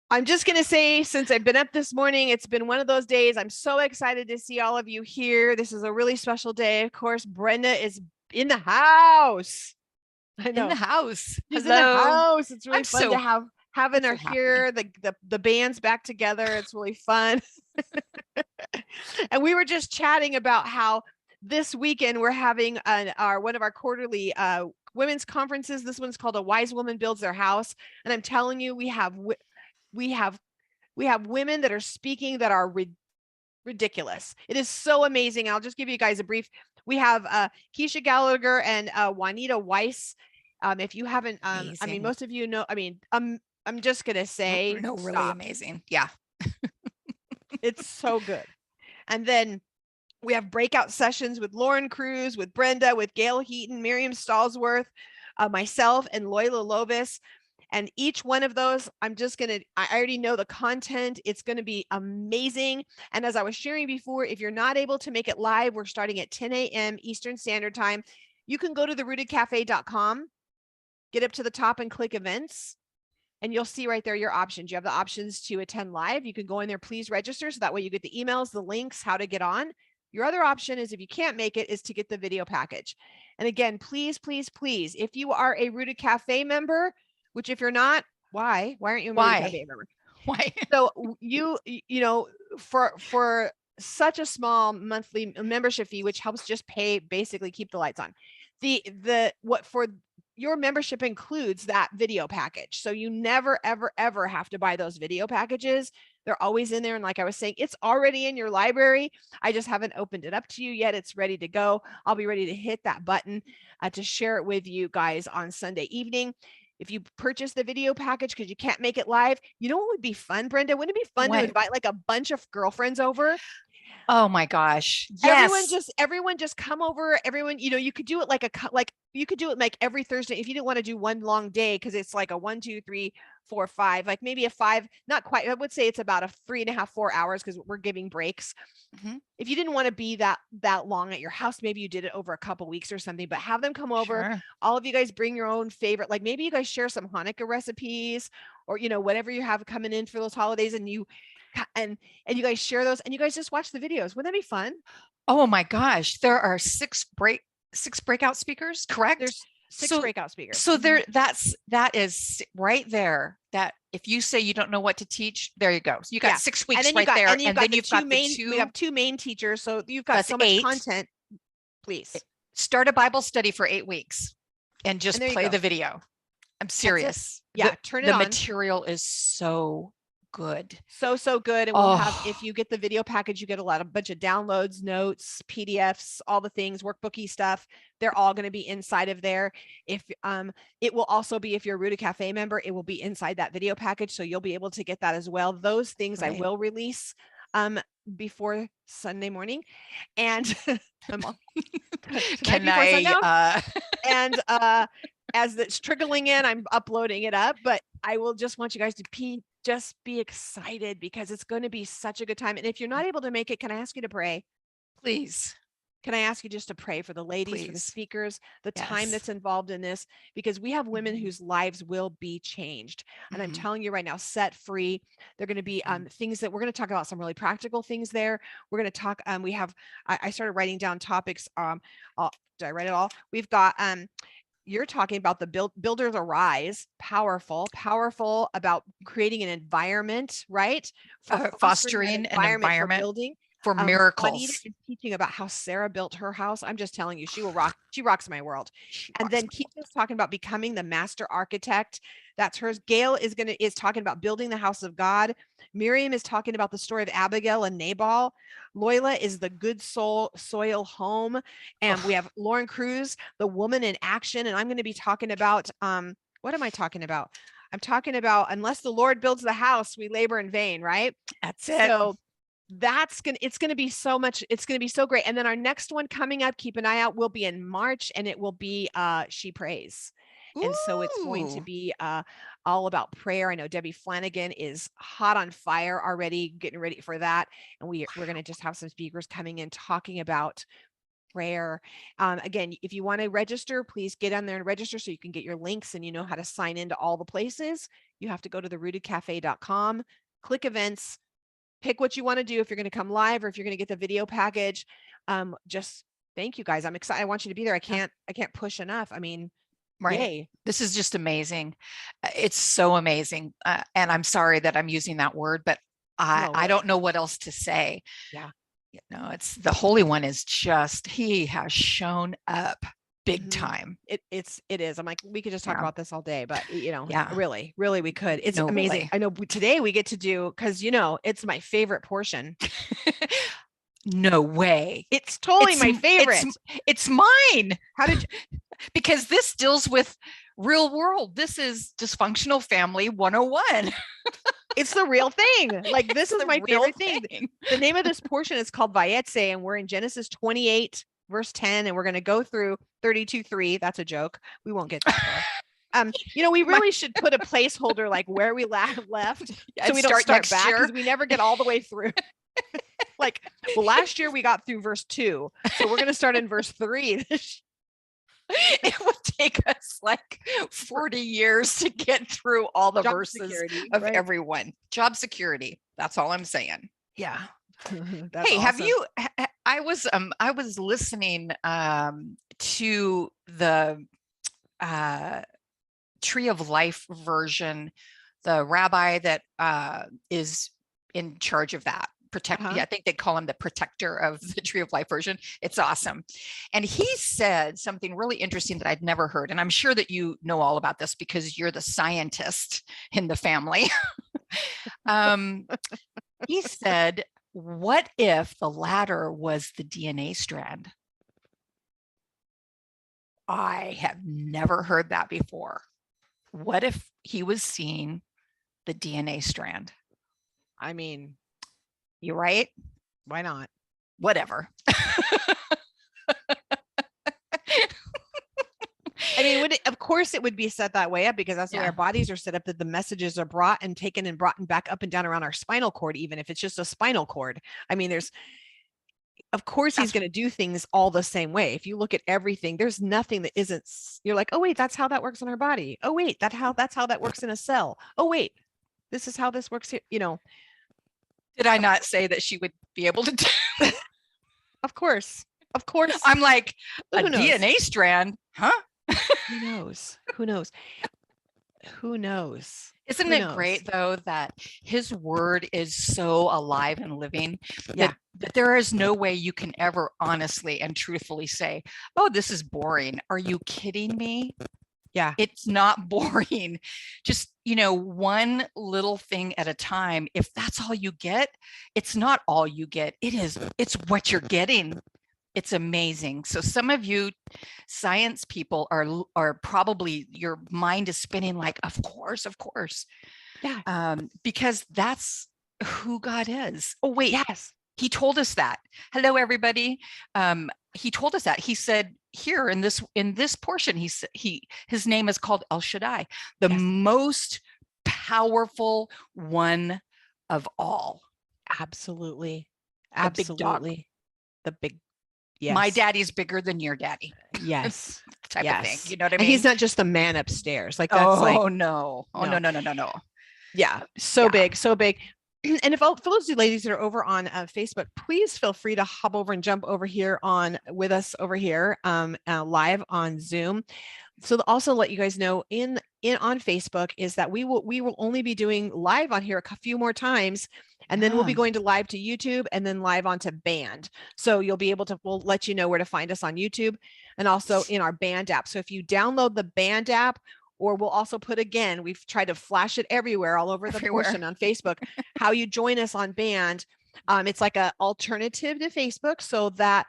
I'm just going to say, since I've been up this morning, it's been one of those days. I'm so excited to see all of you here. This is a really special day. Of course, Brenda is in the house. I know. In the house. She's in the Hello. house. It's really I'm fun so to having her so happy. here. The band's back together. It's really fun. And we were just chatting about how this weekend we're having one of our quarterly women's conferences. This one's called A Wise Woman Builds Their House. And I'm telling you, we have women that are speaking that are ridiculous. It is so amazing. I'll just give you guys a brief. We have Keisha Gallagher and Juanita Weiss. If you haven't, I mean, most of you know, I mean, I'm just going to say, no, really amazing. Yeah. It's so good. And then we have breakout sessions with Lauren Cruz, with Brenda, with Gail Heaton, Miriam Stallsworth, myself, and Loyola Lovis. And each one of those, I already know the content. It's going to be amazing. And as I was sharing before, if you're not able to make it live, we're starting at 10 a.m. Eastern Standard Time. You can go to therootedcafe.com, get up to the top and click events. And you'll see right there your options. You have the options to attend live. You can go in there, please register. So that way you get the emails, the links, how to get on. Your other option is, if you can't make it, is to get the video package. And again, please, please, please, if you are a Rooted Cafe member, which if you're not, why aren't you a Rooted Cafe member? Why? So you know, for such a small monthly membership fee, which helps just basically keep the lights on. Your membership includes that video package. So you never, ever, ever have to buy those video packages. They're always in there. And like I was saying, it's already in your library. I just haven't opened it up to you yet. It's ready to go. I'll be ready to hit that button to share it with you guys on Sunday evening. If you purchase the video package because you can't make it live, you know what would be fun, Brenda? Wouldn't it be fun to invite like a bunch of girlfriends over? Oh my gosh. Yes. Everyone just come over. Everyone, you could do it you could do it like every Thursday if you didn't want to do one long day, because it's like a 1, 2, 3, 4, 5, like maybe a 5, not quite. I would say it's about a 3.5, 4 hours because we're giving breaks. Mm-hmm. If you didn't want to be that long at your house, maybe you did it over a couple weeks or something, but have them come over. Sure. All of you guys bring your own favorite, like maybe you guys share some Hanukkah recipes or, whatever you have coming in for those holidays, and you guys share those and you guys just watch the videos. Wouldn't that be fun? Oh my gosh. There are 6 breakout speakers, correct? There's 6 breakout speakers. So that is right there. That if you say you don't know what to teach, there you go. So you got 6 weeks right there. And then you've got we have 2 main teachers. So you've got so much content. Please start a Bible study for 8 weeks and just play the video. I'm serious. Yeah. Turn it on. The material is so good. So good. And we'll have, if you get the video package, you get a bunch of downloads, notes, PDFs, all the things, workbooky stuff. They're all going to be inside of there. If it will also be, if you're a Rooted Cafe member, it will be inside that video package. So you'll be able to get that as well. Those things I will release before Sunday morning. And can I and as it's trickling in, I'm uploading it up, but I will just want you guys to just be excited because it's going to be such a good time. And if you're not able to make it, can I ask you to pray? Please. Can I ask you just to pray for the ladies, for the speakers, the time that's involved in this, because we have women whose lives will be changed. And I'm telling you right now, set free. They're going to be things that we're going to talk about, some really practical things there. We're going to talk. I started writing down topics. Did I write it all? We've got, you're talking about the builders arise, powerful about creating an environment, right? For fostering an environment for building. For miracles. Juanita is teaching about how Sarah built her house. I'm just telling you, she will rock. She rocks my world. And then Keisha's talking about becoming the master architect. That's hers. Gail is talking about building the house of God. Miriam is talking about the story of Abigail and Nabal. Loyola is the good soil home. And we have Lauren Cruz, the woman in action. And I'm going to be talking about, what am I talking about? I'm talking about, unless the Lord builds the house, we labor in vain, right? That's it. So it's going to be so much. It's going to be so great. And then our next one coming up, keep an eye out, will be in March, and it will be She Prays. And so it's going to be all about prayer. I know Debbie Flanagan is hot on fire already, getting ready for that. And we're going to just have some speakers coming in talking about prayer. Again, if you want to register, please get on there and register so you can get your links and you know how to sign into all the places. you have to go to therootedcafe.com, click events, pick what you want to do. If you're going to come live or if you're going to get the video package, just thank you guys. I'm excited. I want you to be there. I can't push enough. I mean, right. Yay. This is just amazing. It's so amazing. And I'm sorry that I'm using that word, but I don't know what else to say. Yeah. It's the Holy One is just, he has shown up big time. It is. I'm like, we could just talk about this all day, but really we could. It's amazing. Really. I know today we get to do, cause it's my favorite portion. No way. It's totally my favorite. It's mine. How did you? Because this deals with real world. This is dysfunctional family 101. It's the real thing. Like, this is my favorite thing. The name of this portion is called Vayetze, and we're in Genesis 28, verse 10, and we're going to go through 32:3. That's a joke. We won't get that far. We really should put a placeholder like where we left so we don't start back, because we never get all the way through. Last year we got through verse 2, so we're going to start in verse 3. It would take us like 40 years to get through all the verses of everyone. Job security. That's all I'm saying. Yeah. Hey, have you? I was listening to the Tree of Life version. The rabbi that is in charge of that. I think they call him the protector of the Tree of Life version. It's awesome. And he said something really interesting that I'd never heard. And I'm sure that you know all about this because you're the scientist in the family. He said, what if the ladder was the DNA strand? I have never heard that before. What if he was seeing the DNA strand? I mean, you're right. Why not? Whatever. I mean, of course it would be set that way up because that's the way our bodies are set up, that the messages are brought and taken and brought and back up and down around our spinal cord, even if it's just a spinal cord. I mean, of course he's going to do things all the same way. If you look at everything, there's nothing that isn't, you're like, oh wait, that's how that works in our body. Oh wait, that's how that works in a cell. Oh wait, this is how this works here. Did I not say that she would be able to do? Of course. I'm like, a DNA strand, huh? Who knows? Isn't it great though that his word is so alive and living that there is no way you can ever honestly and truthfully say, oh, this is boring. Are you kidding me? Yeah. It's not boring. Just, one little thing at a time. If that's all you get, it's not all you get. It's what you're getting. It's amazing. So some of you science people are probably, your mind is spinning like, of course. Yeah. Because that's who God is. Oh, wait. Yes. He told us that. Hello, everybody. He told us that. He said here in this portion, his name is called El Shaddai, the most powerful one of all. Absolutely. The big. Yes. My daddy's bigger than your daddy. Yes. Type of thing. You know what I mean? And he's not just the man upstairs. Like that's no. Yeah. So big. And for those of you ladies that are over on Facebook, please feel free to hop over and jump over here with us over here live on Zoom. So also let you guys know on Facebook is that we will only be doing live on here a few more times, and then we'll be going to live to YouTube and then live onto Band. So you'll be able to, we'll let you know where to find us on YouTube and also in our Band app. So if you download the Band app, or we'll also put, again, we've tried to flash it everywhere, all over the portion on Facebook, how you join us on Band. It's like an alternative to Facebook so that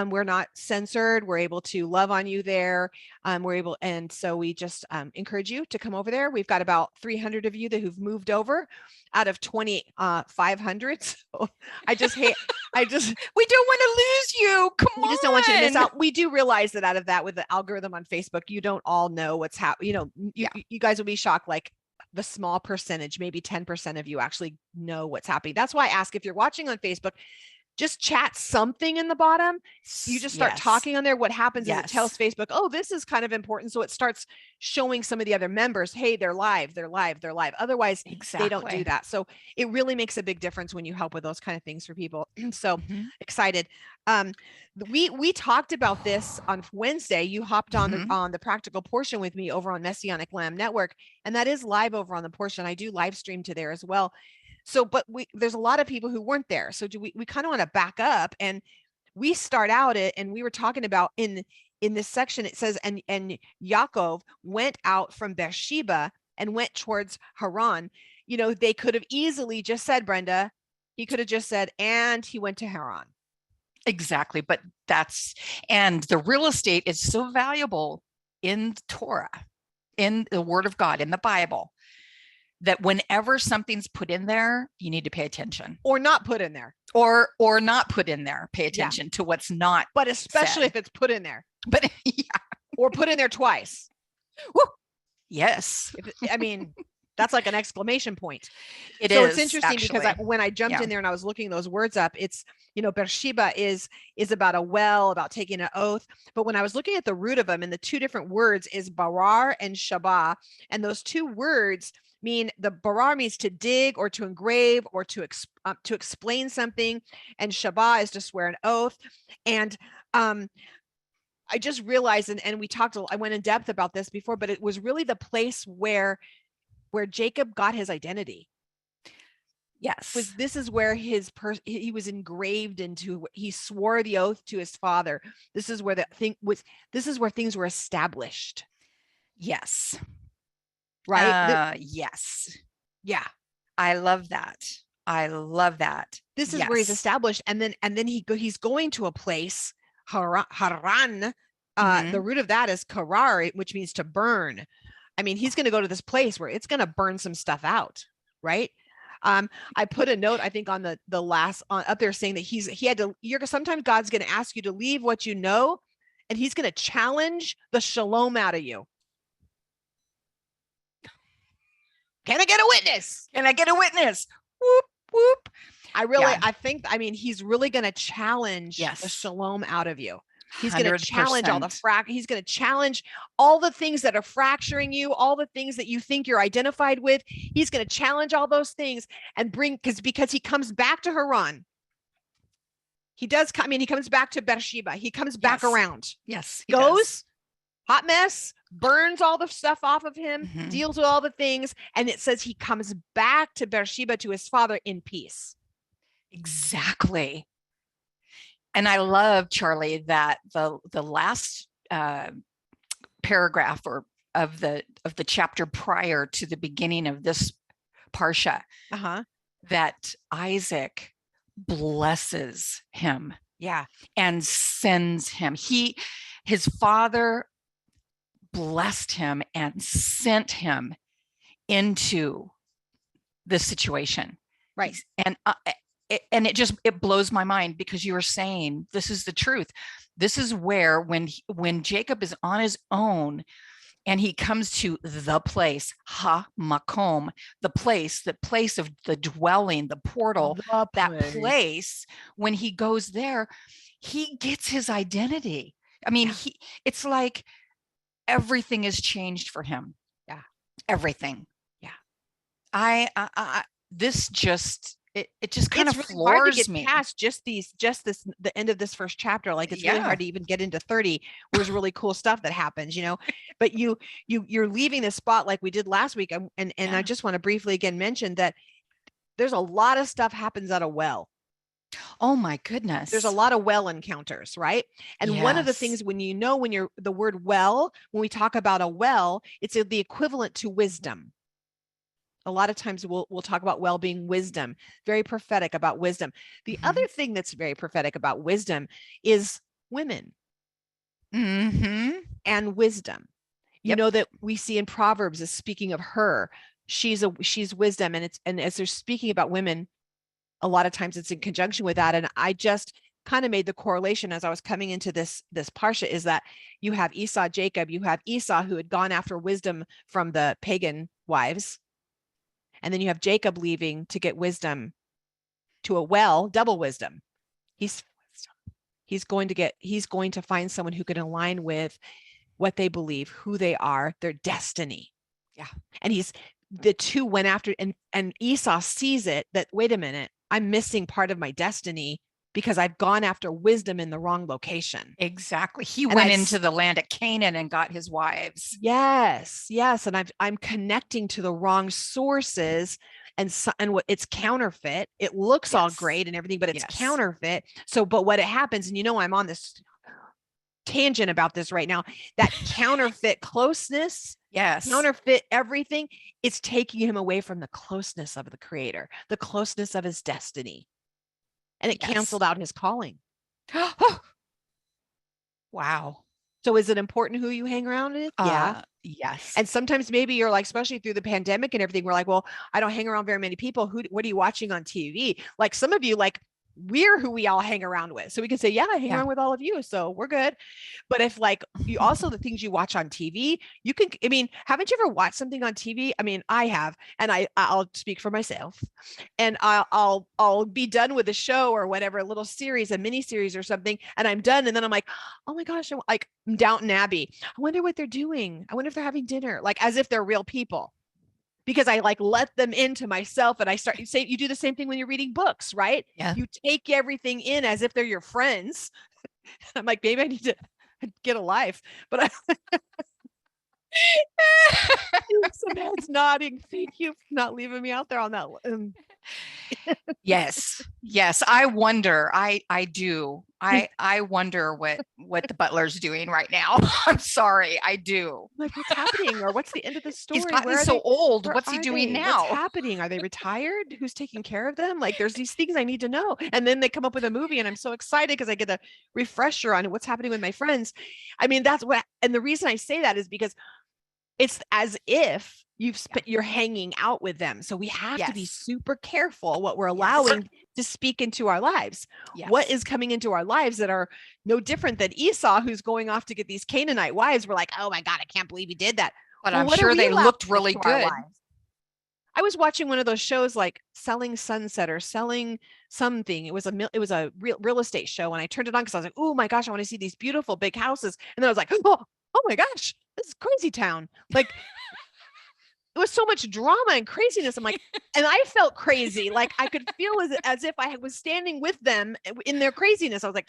we're not censored. We're able to love on you there. And so we just encourage you to come over there. We've got about 300 of you who've moved over out of 2,500. So we don't want to lose you. Come on. We just don't want you to miss out. We do realize that out of that, with the algorithm on Facebook, you don't all know what's happening. You guys will be shocked. Like, the small percentage, maybe 10% of you actually know what's happening. That's why I ask, if you're watching on Facebook, just chat something in the bottom. You just start talking on there. What happens is it tells Facebook, oh, this is kind of important. So it starts showing some of the other members, hey, they're live. Otherwise, they don't do that. So it really makes a big difference when you help with those kind of things for people. So excited. We talked about this on Wednesday. You hopped on the practical portion with me over on Messianic Lamb Network, and that is live over on the portion. I do live stream to there as well. So, but there's a lot of people who weren't there. So we kind of want to back up, and we start out it, and we were talking about in this section, it says, and Yaakov went out from Beersheba and went towards Haran. You know, they could have easily just said, Brenda, he could have just said, and he went to Haran. Exactly. But and the real estate is so valuable in the Torah, in the Word of God, in the Bible, that whenever something's put in there, you need to pay attention. Or not put in there. Or not put in there. Pay attention to what's not. But especially if it's put in there. But or put in there twice. Woo. Yes. I mean, that's like an exclamation point. It's interesting actually, because when I jumped in there and I was looking those words up, it's, you know, Beersheba is about a well, about taking an oath. But when I was looking at the root of them, and the two different words is barar and shabah, and those two words mean, the barar means to dig or to engrave or to explain something, and shabah is to swear an oath. And I just realized, and we talked, I went in depth about this before, but it was really the place where Jacob got his identity. Yes. This is where he was engraved into. He swore the oath to his father. This is where this is where things were established. Yes. Right? Yes. Yeah. I love that. This is where he's established. And then he's going to a place, Haran. The root of that is karar, which means to burn. I mean, he's going to go to this place where it's going to burn some stuff out, right? I put a note, I think, on the last up there saying that sometimes God's going to ask you to leave what you know, and he's going to challenge the shalom out of you. Can I get a witness? Can I get a witness? Whoop, whoop. I mean, he's really going to challenge the shalom out of you. He's going to challenge all the he's going to challenge all the things that are fracturing you, all the things that you think you're identified with. He's going to challenge all those things and because he comes back to Haran. He comes back to Beersheba. He comes back around. Yes. Goes, hot mess, burns all the stuff off of him, deals with all the things. And it says he comes back to Beersheba, to his father, in peace. Exactly. And I love, Charlie, that the last paragraph of the chapter prior to the beginning of this parsha, that Isaac blesses him, and sends him. His father blessed him and sent him into this situation, right? And it blows my mind, because you are saying this is the truth. This is where when Jacob is on his own and he comes to the place, ha-makom, the place of the dwelling, the portal, that place, when he goes there, he gets his identity. I mean, it's like everything is changed for him. Yeah. Everything. Yeah. This just, it just kind of really floors hard to get me past the end of this first chapter. Like, it's really hard to even get into 30, where there's really cool stuff that happens, you know. But you're leaving this spot like we did last week, and I just want to briefly again mention that there's a lot of stuff happens at a well. Oh my goodness. There's a lot of well encounters, right? And one of the things, when you're the word well, when we talk about a well, it's the equivalent to wisdom. A lot of times we'll talk about well being wisdom, very prophetic about wisdom. The other thing that's very prophetic about wisdom is women and wisdom. You know, that we see in Proverbs is speaking of her. She's wisdom, and as they're speaking about women, a lot of times it's in conjunction with that. And I just kind of made the correlation as I was coming into this parsha, is that you have Esau, Jacob, you have Esau, who had gone after wisdom from the pagan wives. And then you have Jacob leaving to get wisdom to a well, double wisdom. He's he's going to find someone who can align with what they believe, who they are, their destiny. Yeah. And the two went after, and Esau sees it, that, wait a minute, I'm missing part of my destiny because I've gone after wisdom in the wrong location. Exactly. He went into the land of Canaan and got his wives. Yes. And I'm connecting to the wrong sources, and what, it's counterfeit. It looks all great and everything, but it's counterfeit. So, but what happens, and I'm on this tangent about this right now, that counterfeit closeness, counterfeit everything, it's taking him away from the closeness of the Creator, the closeness of his destiny. And it canceled out his calling. Wow. So is it important who you hang around with? Yeah. Yes. And sometimes maybe you're like, especially through the pandemic and everything, we're like, well, I don't hang around very many people. What are you watching on TV? Like some of you, like, we're who we all hang around with. So we can say, yeah, I hang around with all of you. So we're good. But if, like, you also, the things you watch on TV, you can, I mean, haven't you ever watched something on TV? I mean, I have, and I'll speak for myself, and I'll be done with a show or whatever, a little series, a mini series or something. And I'm done. And then I'm like, oh my gosh, like Downton Abbey. I wonder what they're doing. I wonder if they're having dinner, like as if they're real people. Because I like let them into myself, and I start, you do the same thing when you're reading books, right? Yeah. You take everything in as if they're your friends. I'm like, maybe I need to get a life, but I some heads nodding. Thank you for not leaving me out there on that. Yes. I wonder. I do. I wonder what the butler's doing right now. I'm sorry. I do. Like, what's happening? Or what's the end of the story? He's gotten so old. What's he doing now? What's happening? Are they retired? Who's taking care of them? Like, there's these things I need to know. And then they come up with a movie, and I'm so excited because I get a refresher on what's happening with my friends. I mean, and the reason I say that is because it's as if you're hanging out with them. So we have to be super careful what we're allowing to speak into our lives. What is coming into our lives that are no different than Esau, who's going off to get these Canaanite wives. We're like, oh my God, I can't believe he did that. But I'm sure they looked really good. I was watching one of those shows like Selling Sunset or Selling something. It was a real estate show, and I turned it on because I was like, oh my gosh, I want to see these beautiful big houses. And then I was like, oh my gosh, this is crazy town. Like, it was so much drama and craziness. I'm like, and I felt crazy. Like, I could feel as if I was standing with them in their craziness. I was like,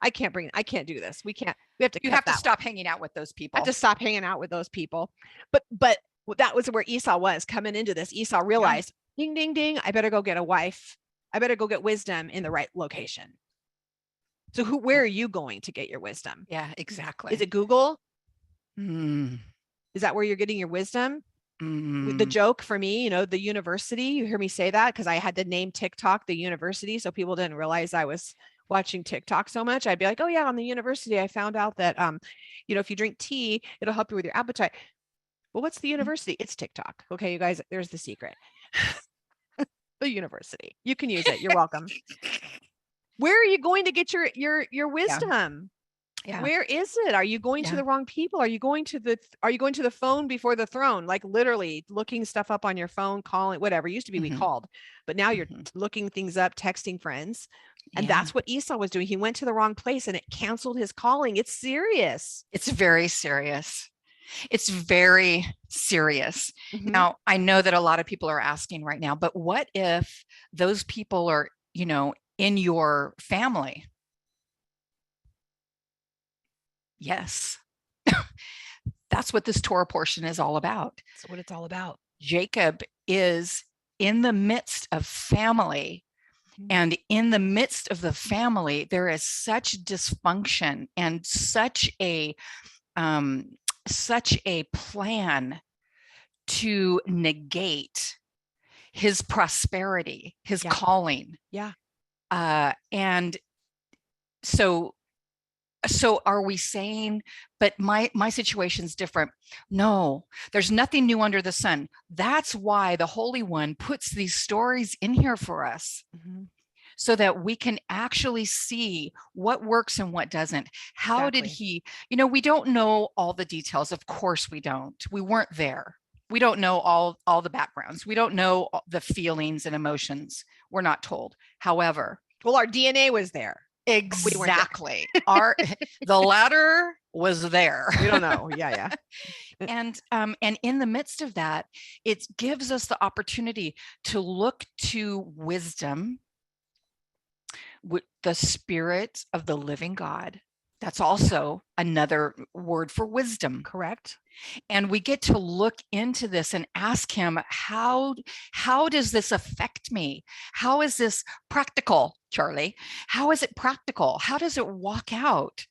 I can't do this. We have to stop hanging out with those people. I have to stop hanging out with those people. But that was where Esau was coming into this. Esau realized, ding, ding, ding, I better go get a wife. I better go get wisdom in the right location. So where are you going to get your wisdom? Yeah, exactly. Is it Google? Is that where you're getting your wisdom? The joke for me, the university, you hear me say that because I had to name TikTok the university. So people didn't realize I was watching TikTok so much. I'd be like, oh yeah, on the university, I found out that, if you drink tea, it'll help you with your appetite. Well, what's the university? It's TikTok. Okay, you guys, there's the secret. The university. You can use it. You're welcome. Where are you going to get your wisdom? Yeah. Where is it? Are you going to the wrong people? Are you going to the phone before the throne? Like literally looking stuff up on your phone, calling, whatever. It used to be we called, but now you're looking things up, texting friends. And that's what Esau was doing. He went to the wrong place and it canceled his calling. It's serious. It's very serious. It's very serious. Now, I know that a lot of people are asking right now, but what if those people are, in your family? Yes. That's what this Torah portion is all about. That's what it's all about. Jacob is in the midst of family, and in the midst of the family, there is such dysfunction and such a plan to negate his prosperity, his calling. Yeah. And so are we saying, but my situation's different? No, there's nothing new under the sun. That's why the Holy One puts these stories in here for us, so that we can actually see what works and what doesn't. How did he, we don't know all the details. Of course we don't. We weren't there. We don't know all the backgrounds. We don't know the feelings and emotions. We're not told. However, well, our DNA was there. We weren't there. Exactly. The ladder was there. We don't know. Yeah. And in the midst of that, it gives us the opportunity to look to wisdom, with the spirit of the living God. That's also another word for wisdom. Correct. And we get to look into this and ask him, how does this affect me? How is this practical, Charlie? How is it practical? How does it walk out?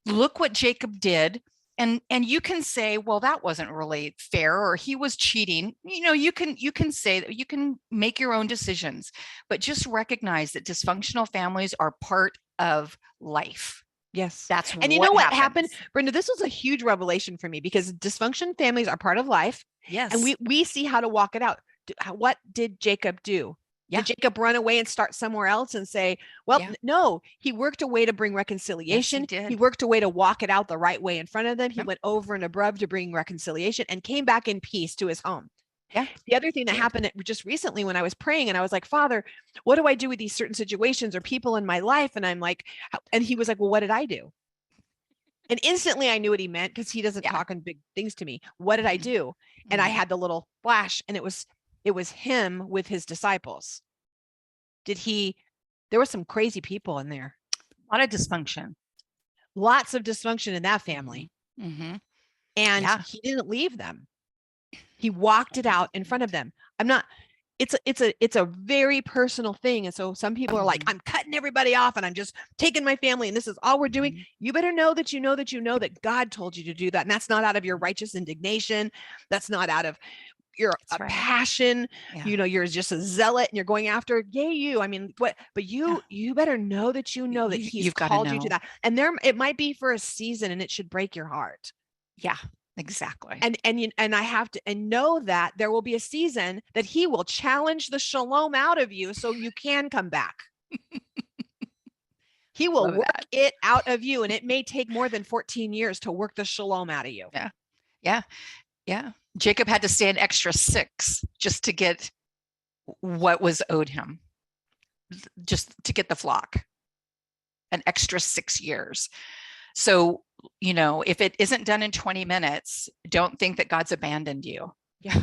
Look what Jacob did. And you can say, well, that wasn't really fair, or he was cheating. You can say that, you can make your own decisions, but just recognize that dysfunctional families are part of life. Yes. That's and you know what happened, Brenda? This was a huge revelation for me, because dysfunction families are part of life. Yes. And we see how to walk it out. What did Jacob do? Yeah. Did Jacob run away and start somewhere else and say, well, no, he worked a way to bring reconciliation. Yes, he worked a way to walk it out the right way in front of them. He went over and above to bring reconciliation and came back in peace to his home. Yeah. The other thing that happened just recently, when I was praying and I was like, Father, what do I do with these certain situations or people in my life? And I'm like, and he was like, well, what did I do? And instantly I knew what he meant, because he doesn't talk in big things to me. What did I do? And I had the little flash, and it was him with his disciples. There were some crazy people in there. A lot of dysfunction. Lots of dysfunction in that family. Mm-hmm. And he didn't leave them. He walked it out in front of them. It's a very personal thing. And so some people are like, I'm cutting everybody off and I'm just taking my family and this is all we're doing. You better know that that God told you to do that. And that's not out of your righteous indignation. That's not out of your passion. You're just a zealot and you're going after, yay, you. I mean, what? But you better know that that he's called you to that. And it might be for a season, and it should break your heart. Yeah. Exactly. And I have to know that there will be a season that he will challenge the shalom out of you so you can come back. He will work it out of you, and it may take more than 14 years to work the shalom out of you. Yeah. Jacob had to stay an extra 6 just to get what was owed him, just to get the flock, an extra 6 years. So, if it isn't done in 20 minutes, don't think that God's abandoned you. Yeah.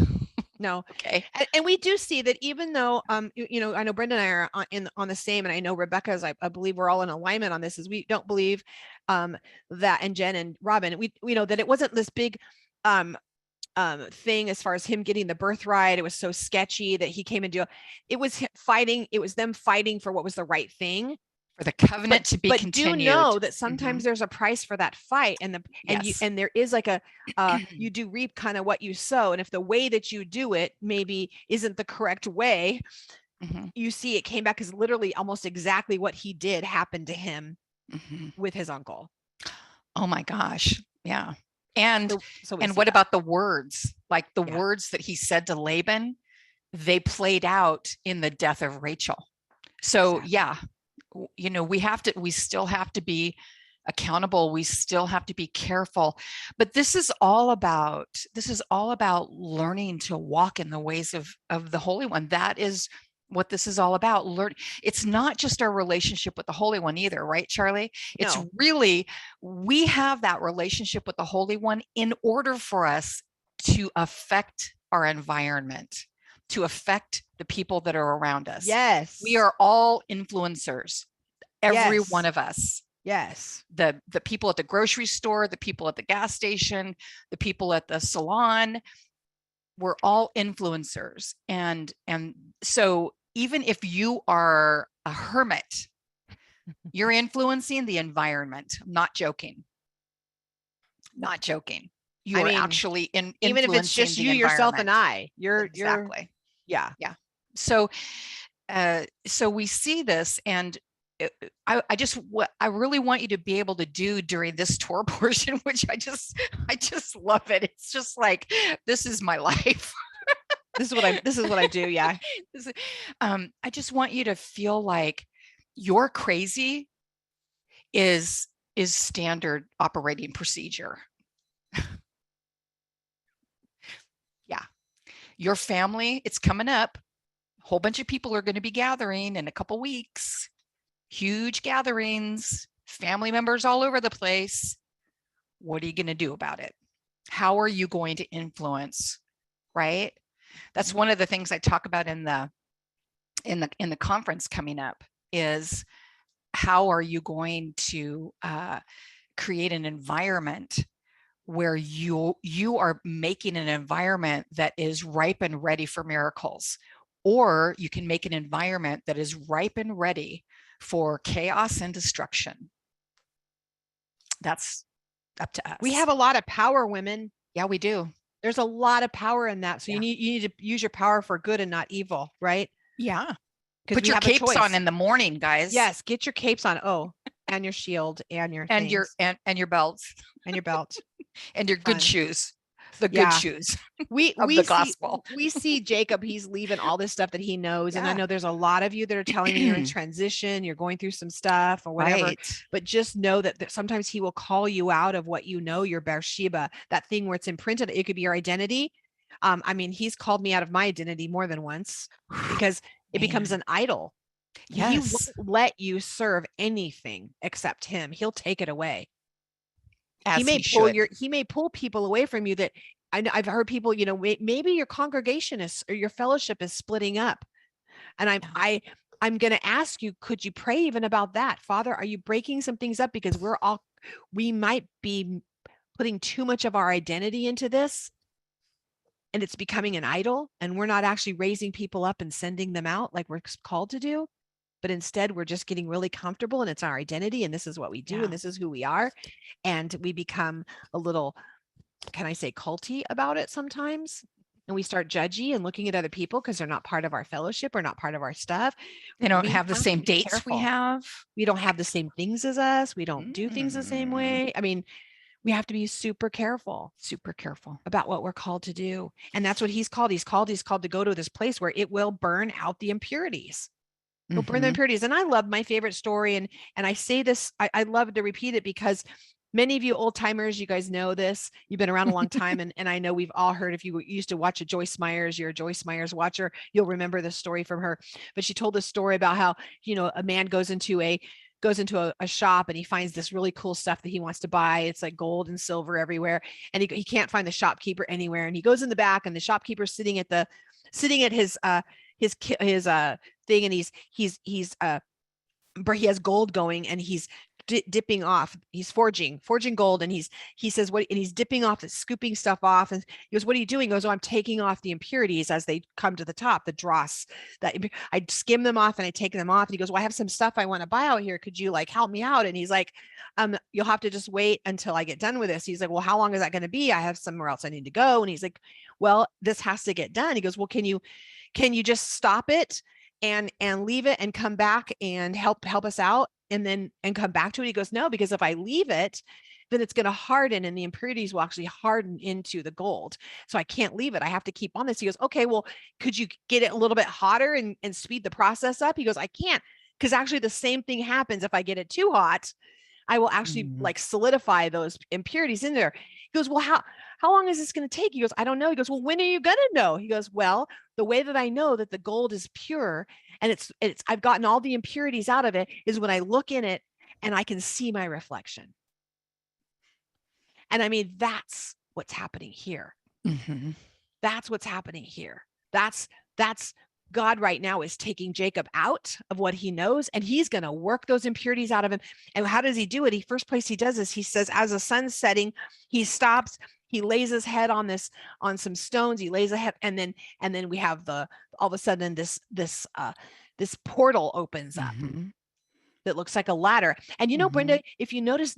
No. Okay. And we do see that, even though, I know Brenda and I are on the same, and I know Rebecca's, I believe we're all in alignment on this, is we don't believe that, and Jen and Robin, we know that it wasn't this big thing as far as him getting the birthright. It was so sketchy that he came into it was them fighting for what was the right thing, for the covenant to be continued. But do know that sometimes there's a price for that fight, and there is like a you do reap kind of what you sow. And if the way that you do it maybe isn't the correct way, you see it came back, because literally almost exactly what he did happened to him with his uncle. Oh my gosh. Yeah. And so what about the words? Like the words that he said to Laban, they played out in the death of Rachel. So we still have to be accountable. We still have to be careful. But this is all about learning to walk in the ways of the Holy One. That is what this is all about. It's not just our relationship with the Holy One either, right, Charlie? No. It's really, we have that relationship with the Holy One in order for us to affect our environment, to affect the people that are around us. Yes. We are all influencers. Every one of us. Yes. The people at the grocery store, the people at the gas station, the people at the salon, we're all influencers. And so even if you are a hermit, you're influencing the environment. I'm not joking. You are actually influencing, even if it's just you, yourself, and I. Exactly. Yeah. So we see this, and I really want you to be able to do during this tour portion, which I just love it. It's just like, this is my life. This is what I do. Yeah. I just want you to feel like your crazy is standard operating procedure. Yeah. Your family, it's coming up. A whole bunch of people are going to be gathering in a couple weeks. huge gatherings, family members all over the place. What are you going to do about it? How are you going to influence? Right? That's one of the things I talk about in the conference coming up is how are you going to create an environment where you are making an environment that is ripe and ready for miracles, or you can make an environment that is ripe and ready for chaos and destruction. That's up to us. We have a lot of power, women. Yeah, we do. There's a lot of power in that. So Yeah. you need to use your power for good and not evil, right? Yeah. Put your capes on in the morning, guys. Yes, get your capes on. Oh, and your shield and your and your and your belts and your belt and your good shoes. The good shoes. We the gospel. We see Jacob, he's leaving all this stuff that he knows. And I know there's a lot of you that are telling me you're in transition, you're going through some stuff or whatever. Right. But just know that sometimes he will call you out of what you know, your Beersheba, that thing where it's imprinted. It could be your identity. I mean, he's called me out of my identity more than once because it becomes an idol. Yes. He won't let you serve anything except him. He'll take it away. As he may pull people away from you that I've heard people, you know, maybe your congregation is, or your fellowship is splitting up. And I'm going to ask you, could you pray even about that? Father, are you breaking some things up? Because we might be putting too much of our identity into this and it's becoming an idol, and we're not actually raising people up and sending them out like we're called to do. But instead we're just getting really comfortable and it's our identity and this is what we do and this is who we are. And we become a little, can I say, culty about it sometimes. And we start judgy and looking at other people because they're not part of our fellowship or not part of our stuff. They don't have the same dates we have. We don't have the same things as us. We don't do things the same way. I mean, we have to be super careful about what we're called to do. And that's what he's called. He's called to go to this place where it will burn out the impurities. It'll burn the impurities. And I love my favorite story. And I say this, I love to repeat it because many of you old timers, you guys know this. You've been around a long time. And I know we've all heard, if you used to watch a Joyce Myers, you're a Joyce Myers watcher, you'll remember this story from her. But she told this story about how, you know, a man goes into a shop and he finds this really cool stuff that he wants to buy. It's like gold and silver everywhere. And he can't find the shopkeeper anywhere. And he goes in the back and the shopkeeper's sitting at his thing. And he has gold going and he's dipping off. He's forging gold. And he says, what, and he's dipping off, scooping stuff off. And he goes, what are you doing? He goes, oh, I'm taking off the impurities as they come to the top, the dross, that I skim them off and I take them off. And he goes, well, I have some stuff I want to buy out here. Could you like help me out? And he's like, you'll have to just wait until I get done with this. He's like, well, how long is that going to be? I have somewhere else I need to go. And he's like, well, this has to get done. He goes, well, can you just stop it and leave it and come back and help us out and come back to it? He goes, no, because if I leave it, then it's going to harden and the impurities will actually harden into the gold. So I can't leave it. I have to keep on this. He goes, okay, well, could you get it a little bit hotter and speed the process up? He goes, I can't, because actually the same thing happens if I get it too hot. I will actually like solidify those impurities in there. He goes, well, how long is this going to take? He goes, I don't know. He goes, well, when are you going to know? He goes, well, the way that I know that the gold is pure and I've gotten all the impurities out of it is when I look in it and I can see my reflection. And I mean, that's what's happening here. That's what's happening here. That's God right now is taking Jacob out of what he knows, and he's going to work those impurities out of him. And how does he do it? First place he does is he says, as the sun's setting, he stops, he lays his head on some stones, he lays a head, and then we have all of a sudden this portal opens up that looks like a ladder. And you know, Brenda, if you notice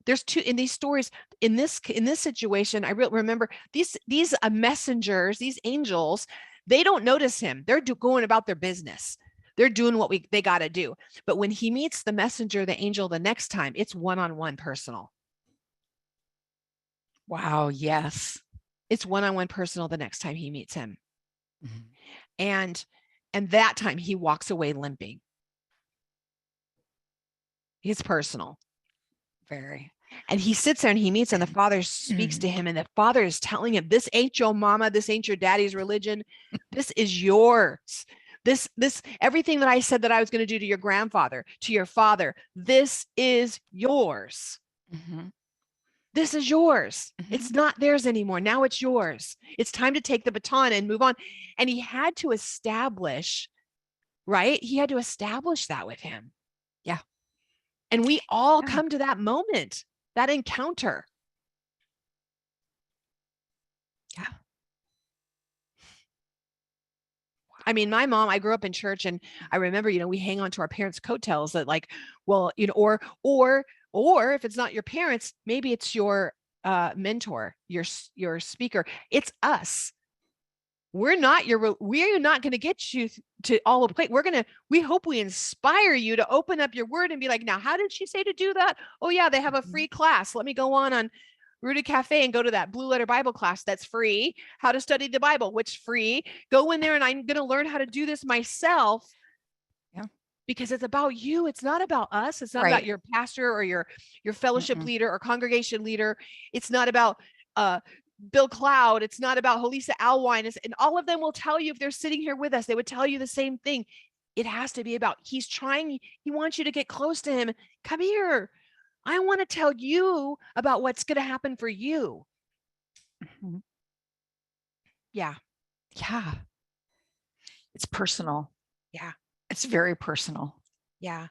there's two in these stories, in this situation, I remember these messengers, these angels, they don't notice him. They're going about their business. They're doing what they got to do. But when he meets the messenger, the angel, the next time, it's one-on-one personal. Wow. Yes. It's one-on-one personal the next time he meets him. And that time he walks away limping. It's personal. Very. And he sits there and he meets, and the father speaks to him, and the father is telling him, this ain't your mama, this ain't your daddy's religion. This is yours. This everything that I said that I was going to do to your grandfather, to your father, this is yours. Mm-hmm. This is yours. Mm-hmm. It's not theirs anymore. Now it's yours. It's time to take the baton and move on. And he had to establish, right? He had to establish that with him. Yeah. And we all come to that moment, that encounter. Yeah. I mean, my mom, I grew up in church, and I remember, we hang on to our parents' coattails that, like, well, or if it's not your parents, maybe it's your mentor, your speaker. It's us. We're not going to get you to all the plate. We hope we inspire you to open up your word and be like, now, how did she say to do that? Oh yeah, they have a free class. Let me go on Rooted Cafe and go to that Blue Letter Bible class. That's free. How to study the Bible, which free. Go in there and I'm going to learn how to do this myself. Yeah. Because it's about you. It's not about us. It's not about your pastor or your fellowship leader or congregation leader. It's not about Bill Cloud. It's not about Holisa Alwine. And all of them will tell you, if they're sitting here with us, they would tell you the same thing. It has to be about, he wants you to get close to him. Come here. I want to tell you about what's going to happen for you. Mm-hmm. Yeah. Yeah. It's personal. Yeah. It's very personal. Yeah.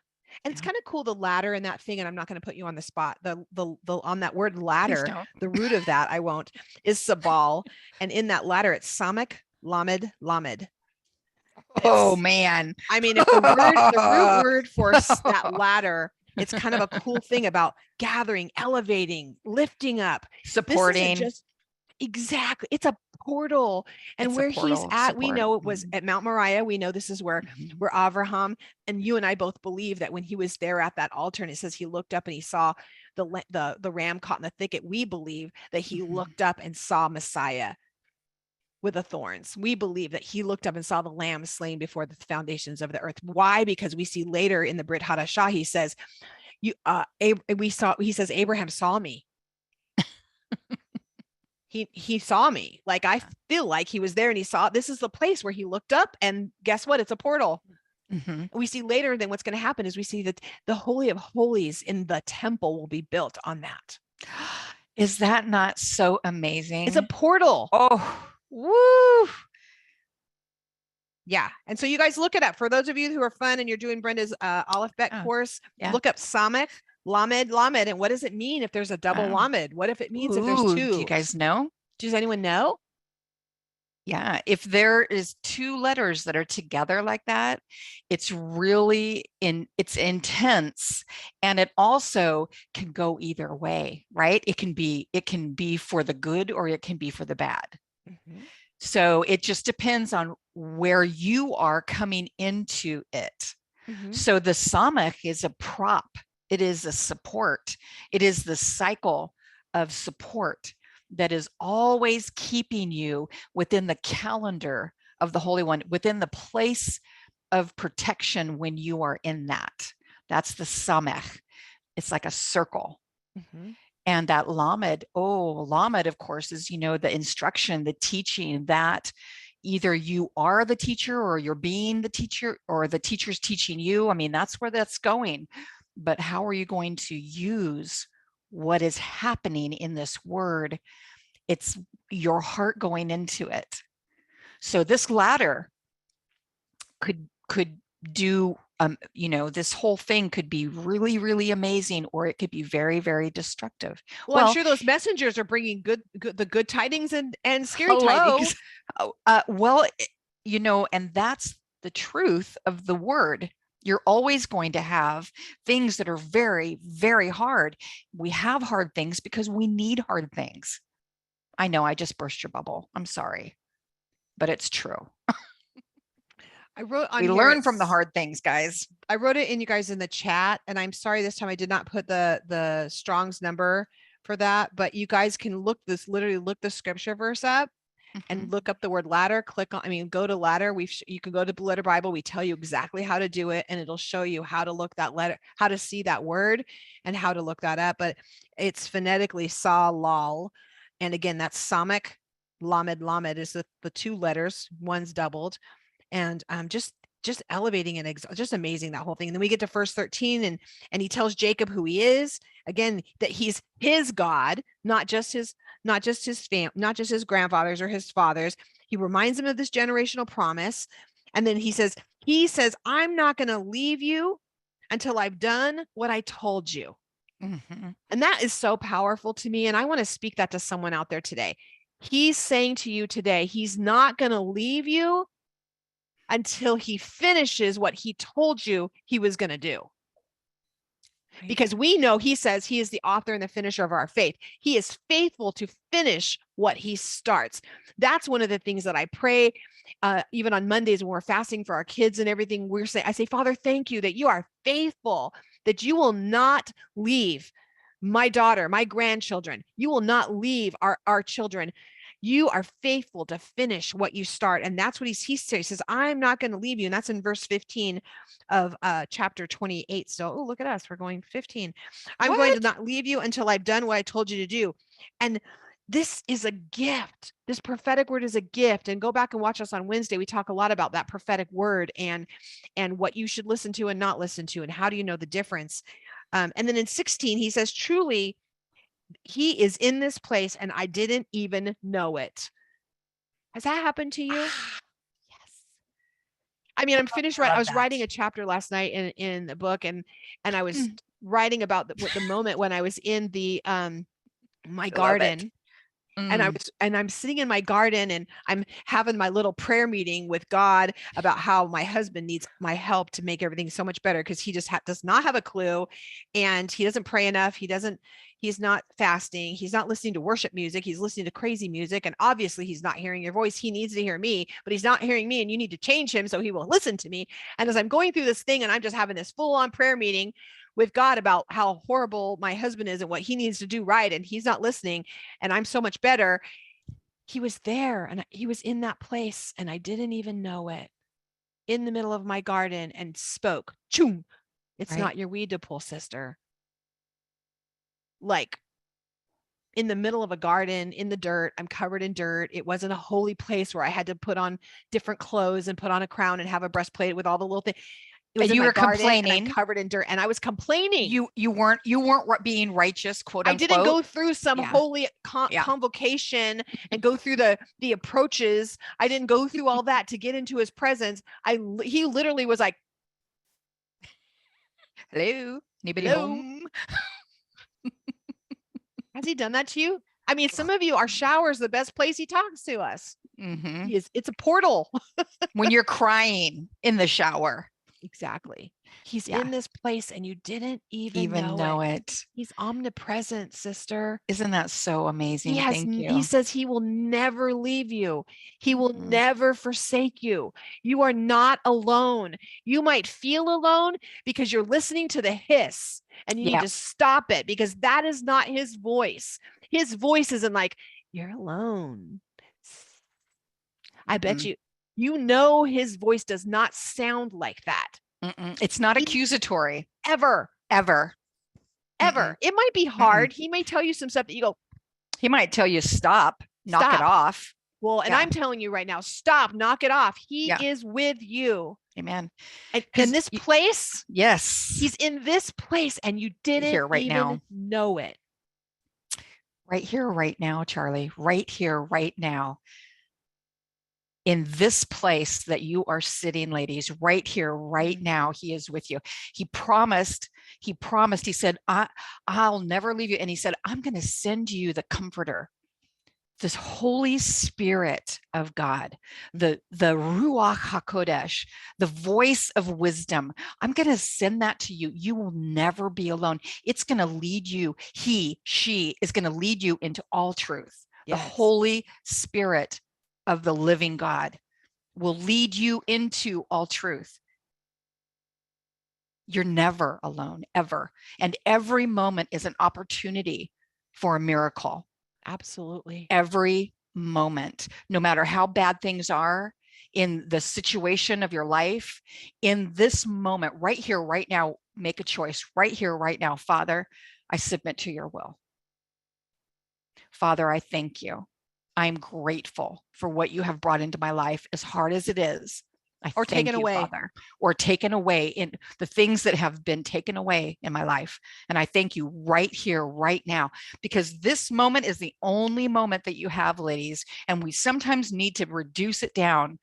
And it's kind of cool, the ladder and that thing. And I'm not going to put you on the spot. The on that word ladder, the root of that, I won't, is sabal. And in that ladder, it's samek, lamed, lamed. Oh man. I mean, if the root word for that ladder, it's kind of a cool thing about gathering, elevating, lifting up, supporting. Exactly. It's a portal. And it's where he's at, we know it was at Mount Moriah. We know this is where Avraham, and you and I both believe that when he was there at that altar, and it says he looked up and he saw the ram caught in the thicket, we believe that he looked up and saw Messiah with the thorns. We believe that he looked up and saw the lamb slain before the foundations of the earth. Why? Because we see later in the Brit Hadashah, he says, he says, Abraham saw me. He saw me. Like, I feel like he was there and he saw, this is the place where he looked up, and guess what? It's a portal. We see later, then what's going to happen is we see that the Holy of Holies in the temple will be built on that. Is that not so amazing? It's a portal. Oh, woo. Yeah. And so you guys look it up. For those of you who are fun and you're doing Brenda's Aleph Bet course, look up Samek, Lamed, Lamed. And what does it mean if there's a double Lamed? What if it means if there's two? Do you guys know? Does anyone know? Yeah. If there is two letters that are together like that, it's really it's intense. And it also can go either way, right? It can be for the good or it can be for the bad. So it just depends on where you are coming into it. So the Samech is a prop. It is a support. It is the cycle of support that is always keeping you within the calendar of the Holy One, within the place of protection when you are in that. That's the Samech. It's like a circle. And that Lamed, Lamed, of course, is, the instruction, the teaching that either you are the teacher or you're being the teacher or the teacher's teaching you. I mean, that's where that's going. But how are you going to use what is happening in this word? It's your heart going into it. So this ladder could do, this whole thing could be really, really amazing, or it could be very, very destructive. Well, I'm sure those messengers are bringing the good tidings and scary tidings. And that's the truth of the word. You're always going to have things that are very, very hard. We have hard things because we need hard things. I know I just burst your bubble. I'm sorry, but it's true. I wrote on we learn from the hard things, guys. I wrote it in the chat, and I'm sorry this time I did not put the Strong's number for that, but you guys can look the scripture verse up and look up the word ladder, go to ladder. You can go to Blue Letter Bible. We tell you exactly how to do it, and it'll show you how to look that letter, how to see that word and how to look that up. But it's phonetically sa lal. And again, that's Samek, Lamed, Lamed is the two letters, one's doubled. And just just elevating and just amazing, that whole thing. And then we get to verse 13, and he tells Jacob who he is, again, that he's his God, not just his grandfather's or his father's. He reminds him of this generational promise. And then he says, I'm not going to leave you until I've done what I told you. Mm-hmm. And that is so powerful to me. And I want to speak that to someone out there today. He's saying to you today, he's not going to leave you until he finishes what he told you he was going to do. Right. Because we know he says he is the author and the finisher of our faith. He is faithful to finish what he starts. That's one of the things that I pray, even on Mondays when we're fasting for our kids and everything. I say, Father, thank you that you are faithful, that you will not leave my daughter, my grandchildren. You will not leave our children. You are faithful to finish what you start. And that's what he says. He says, I'm not going to leave you. And that's in verse 15 of chapter 28. So, look at us. We're going 15. I'm going to not leave you until I've done what I told you to do. And this is a gift. This prophetic word is a gift. And go back and watch us on Wednesday. We talk a lot about that prophetic word and what you should listen to and not listen to, and how do you know the difference. And then in 16, he says, truly, he is in this place and I didn't even know it. Has that happened to you? Yes. I mean, I'm finished. I was writing a chapter last night in the book, and I was writing about the moment when I was in the my garden. And I'm sitting in my garden and I'm having my little prayer meeting with God about how my husband needs my help to make everything so much better, because he just does not have a clue, and he doesn't pray enough. He's not fasting. He's not listening to worship music. He's listening to crazy music. And obviously he's not hearing your voice. He needs to hear me, but he's not hearing me, and you need to change him so he will listen to me. And as I'm going through this thing and I'm just having this full on prayer meeting with God about how horrible my husband is and what he needs to do right, and he's not listening, and I'm so much better, he was there and he was in that place and I didn't even know it, in the middle of my garden, and spoke. Choom. It's not your weed to pull, sister. Like, in the middle of a garden, in the dirt. I'm covered in dirt. It wasn't a holy place where I had to put on different clothes and put on a crown and have a breastplate with all the little things. It was, and you were complaining, and I'm covered in dirt, and I was complaining. You weren't being righteous, quote unquote. I didn't go through some holy convocation and go through the approaches. I didn't go through all that to get into his presence. He literally was like, "Hello, anybody home?" Has he done that to you? I mean, some of you, our shower is the best place he talks to us. Mm-hmm. It's a portal. When you're crying in the shower. Exactly. He's in this place and you didn't even know it. He's omnipresent, sister. Isn't that so amazing? Thank you. He says he will never leave you. He will never forsake you. You are not alone. You might feel alone because you're listening to the hiss, and you need to stop it, because that is not his voice. His voice isn't like, you're alone. I bet you know his voice does not sound like that. It's not accusatory. Ever. It might be hard. He may tell you some stuff that you go. He might tell you, stop, knock it off. Well, and I'm telling you right now, stop, knock it off. He is with you. Amen. And in this place. Yes. He's in this place and you didn't even know it. Right here, right now, Charlie. Right here, right now. In this place that you are sitting, ladies, right here, right now, he is with you. He promised, he said, I'll never leave you. And he said, I'm going to send you the comforter, this Holy Spirit of God, the Ruach HaKodesh, the voice of wisdom. I'm going to send that to you. You will never be alone. It's going to lead you. She is going to lead you into all truth. Yes. The Holy Spirit of the living God will lead you into all truth. You're never alone, ever. And every moment is an opportunity for a miracle. Absolutely. Every moment, no matter how bad things are in the situation of your life, in this moment, right here, right now, make a choice. Right here, right now, Father, I submit to your will. Father, I thank you. I'm grateful for what you have brought into my life, as hard as it is. I Or thank taken you, away. Father, or taken away in the things that have been taken away in my life. And I thank you right here, right now, because this moment is the only moment that you have, ladies. And we sometimes need to reduce it down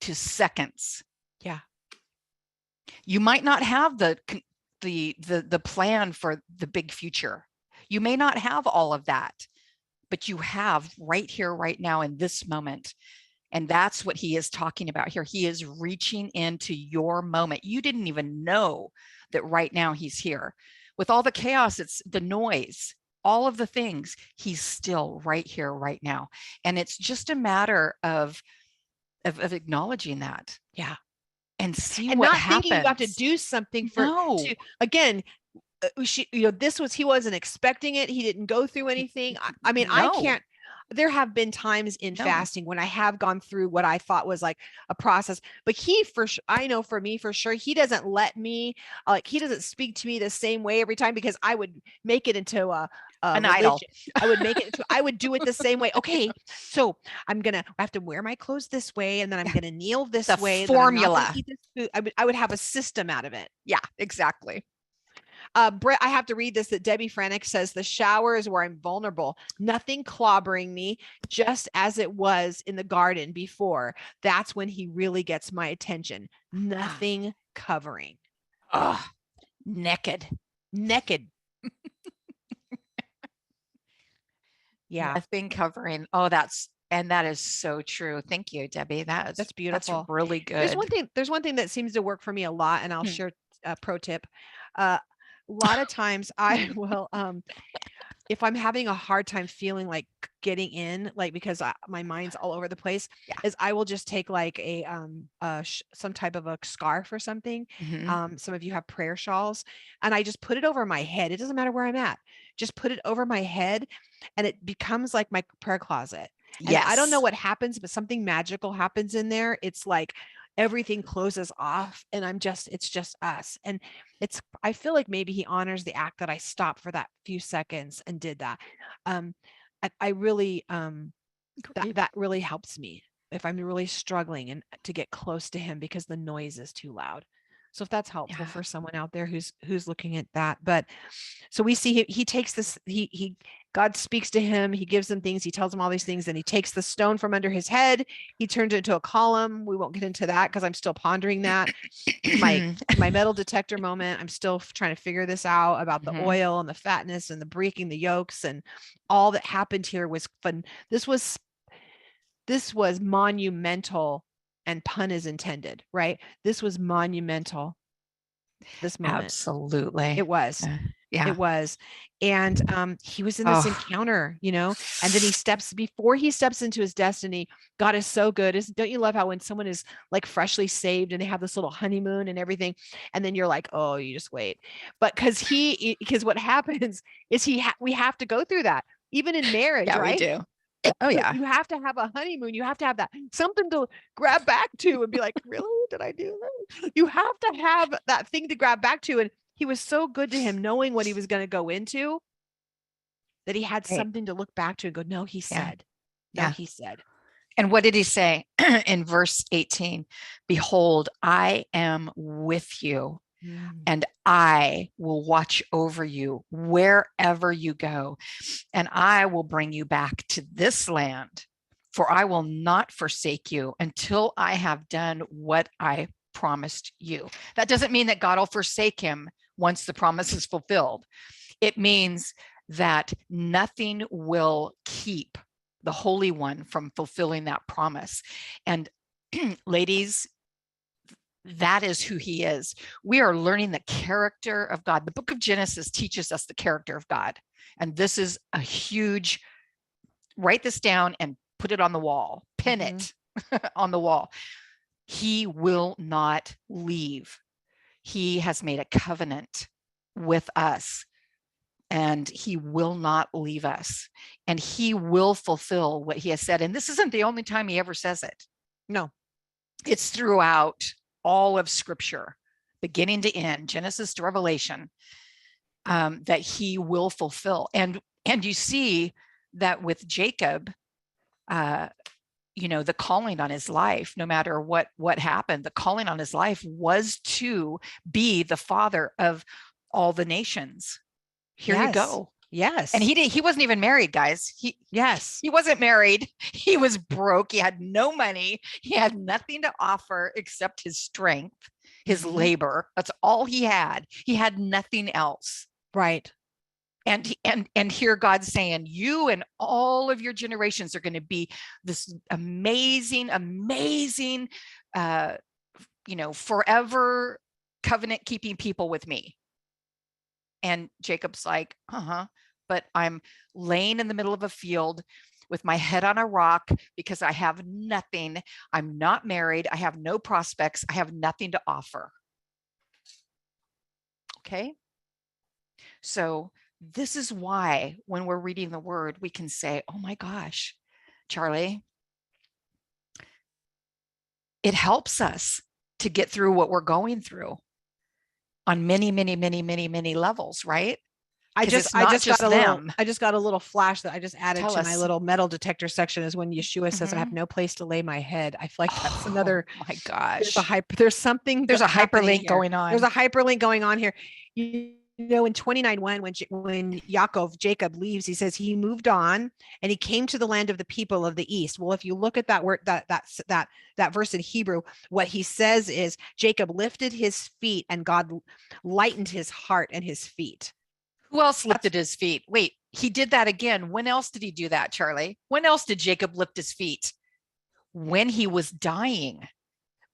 to seconds. Yeah. You might not have the plan for the big future. You may not have all of that, but you have right here, right now, in this moment. And that's what he is talking about here. He is reaching into your moment. You didn't even know that right now he's here. With all the chaos, it's the noise, all of the things, he's still right here, right now. And it's just a matter of acknowledging that. Yeah. And see And what not happens. thinking you have to do something No. to, again, he wasn't expecting it. He didn't go through anything. I mean, I No. can't, there have been times in fasting when I have gone through what I thought was like a process, but I know for me, for sure, he doesn't let me, he doesn't speak to me the same way every time, because I would make it into a An religion. idol. I would make it into, I would do it the same way. Okay, so I have to wear my clothes this way, and then I'm gonna kneel this The way. formula. Eat this food. I would have a system out of it. Yeah, exactly. Brett, I have to read this, that Debbie Frannick says, the shower is where I'm vulnerable. Nothing clobbering me, just as it was in the garden before. That's when he really gets my attention. Nothing covering. Oh, naked. Naked. Yeah. Nothing covering. Oh, that is so true. Thank you, Debbie. That's beautiful. That's really good. There's one thing that seems to work for me a lot, and I'll share a pro tip. A lot of times I will, if I'm having a hard time feeling like getting in, like, because my mind's all over the place, is I will just take like some type of a scarf or something. Some of you have prayer shawls, and I just put it over my head. It doesn't matter where I'm at. Just put it over my head, and it becomes like my prayer closet. And I don't know what happens, but something magical happens in there. It's like everything closes off, and it's just us. And I feel like maybe he honors the act that I stopped for that few seconds and did that. I really, that really helps me if I'm really struggling and to get close to him, because the noise is too loud. So if that's helpful for someone out there who's looking at that. But so we see he takes this, God speaks to him, he gives him things, he tells him all these things, and he takes the stone from under his head, he turns it into a column. We won't get into that because I'm still pondering that. my metal detector moment. I'm still trying to figure this out about the oil and the fatness and the breaking the yolks, and all that happened here was fun. This was monumental, and pun is intended, right? This was monumental. This moment. Absolutely. It was. Yeah. It was. And he was in this encounter, and then before he steps into his destiny, God is so good. Don't you love how when someone is like freshly saved and they have this little honeymoon and everything, and then you're like, oh, you just wait. But because what happens is we have to go through that, even in marriage, right? We do. Oh yeah. You have to have a honeymoon. You have to have that something to grab back to and be like, really? Did I do that? You have to have that thing to grab back to. And he was so good to him, knowing what he was going to go into, that he had something to look back to and go, no, he said. No, he said. And what did he say in verse 18? Behold, I am with you, and I will watch over you wherever you go, and I will bring you back to this land, for I will not forsake you until I have done what I promised you. That doesn't mean that God will forsake him once the promise is fulfilled. It means that nothing will keep the Holy One from fulfilling that promise. And ladies, that is who he is. We are learning the character of God. The book of Genesis teaches us the character of God. And this is a huge, write this down and put it on the wall, pin it on the wall. He will not leave. He has made a covenant with us, and he will not leave us, and he will fulfill what he has said. And this isn't the only time he ever says it. No, it's throughout all of Scripture, beginning to end, Genesis to Revelation, that he will fulfill. And you see that with Jacob, the calling on his life, no matter what happened, the calling on his life was to be the father of all the nations. Here you go. Yes. And he wasn't even married, guys. He wasn't married. He was broke. He had no money. He had nothing to offer except his strength, his labor. That's all he had. He had nothing else. Right. And here God's saying, you and all of your generations are going to be this amazing, forever covenant keeping people with me. And Jacob's like, but I'm laying in the middle of a field with my head on a rock because I have nothing. I'm not married. I have no prospects. I have nothing to offer. Okay. So this is why when we're reading the word, we can say, oh my gosh, Charlie, it helps us to get through what we're going through on many, many, many, many, many levels, right? I just got a little flash that I just added to my little metal detector section is when Yeshua says, I have no place to lay my head. I feel like that's another, my gosh, there's a hyperlink going on. There's a hyperlink going on here. In 29:1, when Jacob leaves, he says he moved on and he came to the land of the people of the east. Well, if you look at that word, that verse in Hebrew, what he says is Jacob lifted his feet and God lightened his heart and his feet. Who else lifted his feet? Wait, he did that again. When else did he do that, Charlie? When else did Jacob lift his feet? When he was dying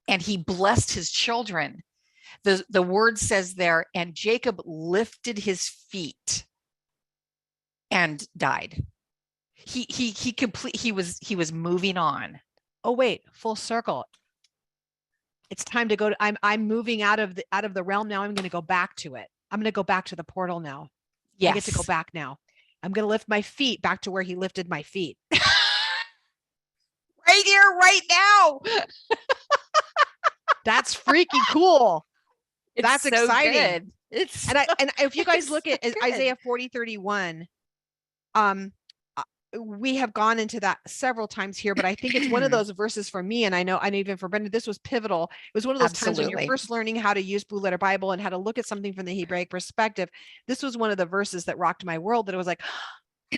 and he blessed his children. The word says there, and Jacob lifted his feet and died. He was moving on. Oh, wait, full circle. It's time to go I'm moving out of the realm now. I'm going to go back to it. I'm going to go back to the portal now. Yes. I get to go back now. I'm going to lift my feet back to where he lifted my feet. Right here, right now. That's freaking cool. That's so exciting. Good. And if you guys look at Isaiah 40:31, we have gone into that several times here, but I think it's one of those verses for me. And I know even for Brenda, this was pivotal. It was one of those times when you're first learning how to use Blue Letter Bible and how to look at something from the Hebraic perspective. This was one of the verses that rocked my world, that it was like,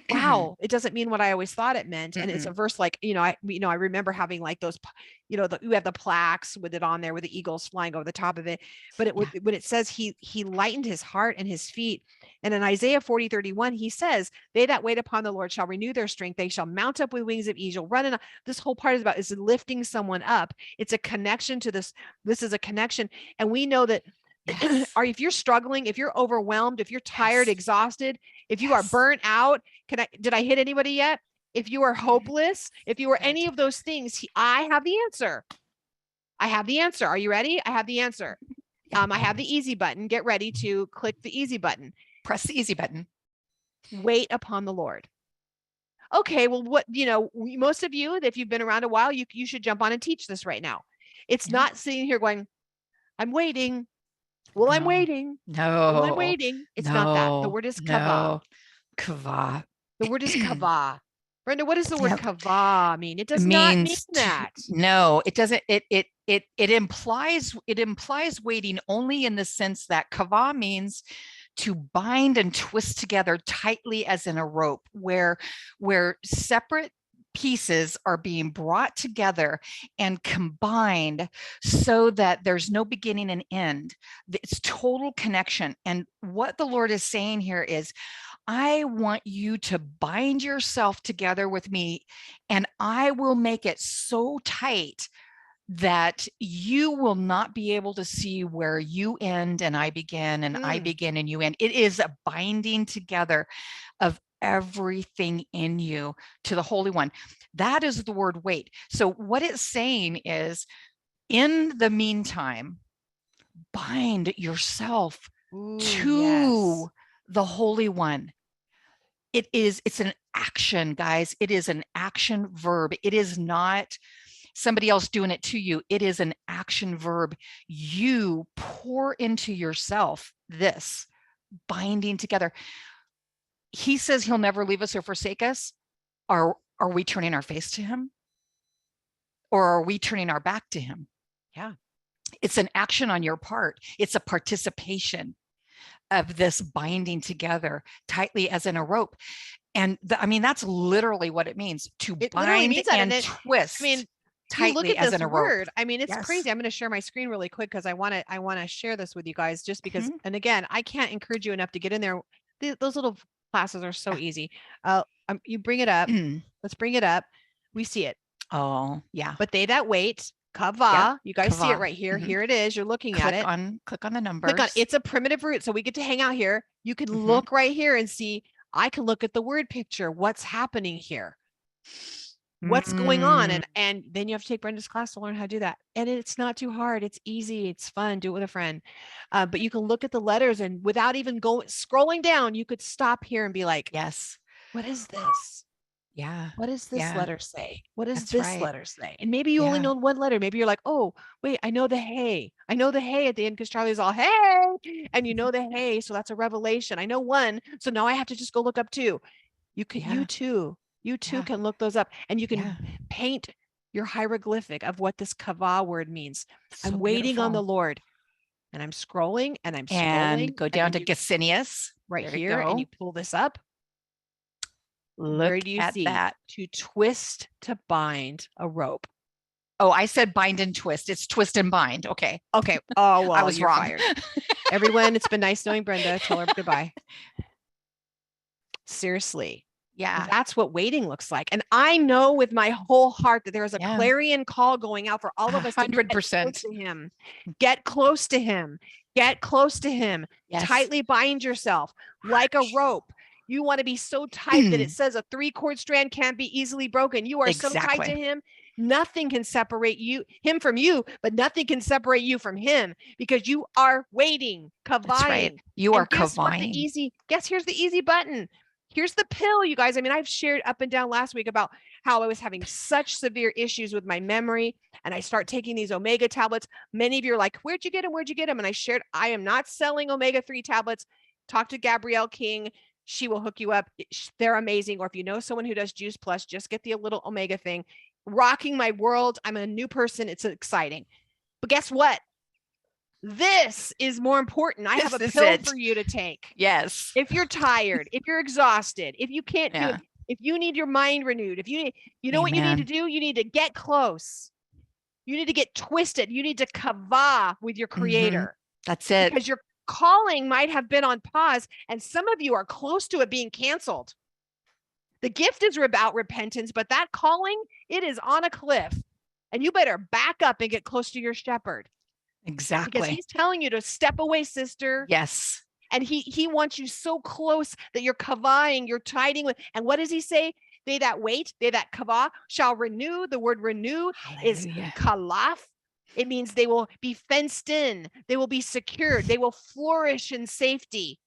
wow, it doesn't mean what I always thought it meant. And it's a verse like, I remember having like those, you have the plaques with it on there with the eagles flying over the top of it. But when it says he lightened his heart and his feet. And in Isaiah 40:31, he says, they that wait upon the Lord shall renew their strength. They shall mount up with wings of eagle, running. This whole part is lifting someone up. It's a connection to this. This is a connection. And we know that or if you're struggling, if you're overwhelmed, if you're tired, exhausted, if you are burnt out, did I hit anybody yet? If you are hopeless, if you are any of those things, I have the answer. I have the answer. Are you ready? I have the answer. I have the easy button. Get ready to click the easy button. Press the easy button. Wait upon the Lord. Okay, well, most of you, if you've been around a while, you should jump on and teach this right now. It's not sitting here going, I'm waiting. Well, I'm waiting. No. Well, I'm waiting. It's not that. The word is kavah. Kavah. The word is kavah. Brenda, what does the word kavah mean? It does not mean that. No, it doesn't. It implies waiting only in the sense that kavah means to bind and twist together tightly as in a rope, where separate pieces are being brought together and combined so that there's no beginning and end. It's total connection. And what the Lord is saying here is, I want you to bind yourself together with me, and I will make it so tight that you will not be able to see where you end and I begin, and I begin and you end. It is a binding together of everything in you to the Holy One. That is the word wait. So what it's saying is, in the meantime, bind yourself to the Holy One. It's an action, guys. It is an action verb. It is not somebody else doing it to you. It is an action verb. You pour into yourself this binding together. He says he'll never leave us or forsake us. Are we turning our face to him? or are we turning our back to him? Yeah. It's an action on your part. It's a participation of this binding together tightly as in a rope. And I mean, that's literally what it means to bind and twist. I mean, you look at this word. I mean, it's crazy. I'm going to share my screen really quick because I want to share this with you guys just because, and again, I can't encourage you enough to get in there. Those little classes are so easy. You bring it up. Let's bring it up. We see it. Oh, yeah. But they that wait, kava, you guys see it right here. Here it is. You're looking at it. Click on the numbers. It's a primitive root. So we get to hang out here. You can look right here and see, I can look at the word picture. What's happening here? What's going on? And then you have to take Brenda's class to learn how to do that. And it's not too hard. It's easy. It's fun. Do it with a friend. But you can look at the letters and without even scrolling down, you could stop here and be like, yes, what is this? Yeah. What does this letter say? What does this letter say? And maybe you only know one letter. Maybe you're like, oh, wait, I know the hey. I know the hey at the end because Charlie's all, hey. And you know the hey. So that's a revelation. I know one. So now I have to just go look up two. You could, you too can look those up and you can paint your hieroglyphic of what this kava word means. So I'm waiting on the Lord. And I'm scrolling and I'm scrolling. And go down to Gesenius. Right here. And you pull this up. Look Where do you at see that. To twist, to bind a rope. Oh, I said bind and twist. It's twist and bind. Okay. Okay. Oh, well, I was wrong. Fired. Everyone, it's been nice knowing Brenda. Tell her goodbye. Seriously. Yeah. That's what waiting looks like. And I know with my whole heart that there is a clarion call going out for all of us 100%. to get close to him. Get close to him. Get close to him. Yes. Tightly bind yourself like a rope. You want to be so tight that it says a 3-cord strand can't be easily broken. You are so tight to him. Nothing can separate him from you, but nothing can separate you from him because you are waiting, kavaying. That's right. You are kavaying. Here's the easy button. Here's the pill, you guys. I mean, I've shared up and down last week about how I was having such severe issues with my memory and I start taking these omega tablets. Many of you are like, where'd you get them? Where'd you get them? And I shared, I am not selling omega-3 tablets. Talk to Gabrielle King. She will hook you up. They're amazing. Or if you know someone who does Juice Plus, just get the little omega thing. Rocking my world. I'm a new person. It's exciting. But guess what? This is more important. I have a pill for you to take. Yes. If you're tired, if you're exhausted, if you can't do it, if you need your mind renewed, if you need, you know what you need to do? You need to get close. You need to get twisted. You need to kava with your creator. That's it. Because your calling might have been on pause and some of you are close to it being canceled. The gift is about repentance, but that calling, it is on a cliff and you better back up and get close to your shepherd. Exactly. Because he's telling you to step away, sister. Yes. And he wants you so close that you're kavaing, you're tiding with. And what does he say? They that wait, they that kava shall renew. The word renew is kalaf. It means they will be fenced in. They will be secured. They will flourish in safety.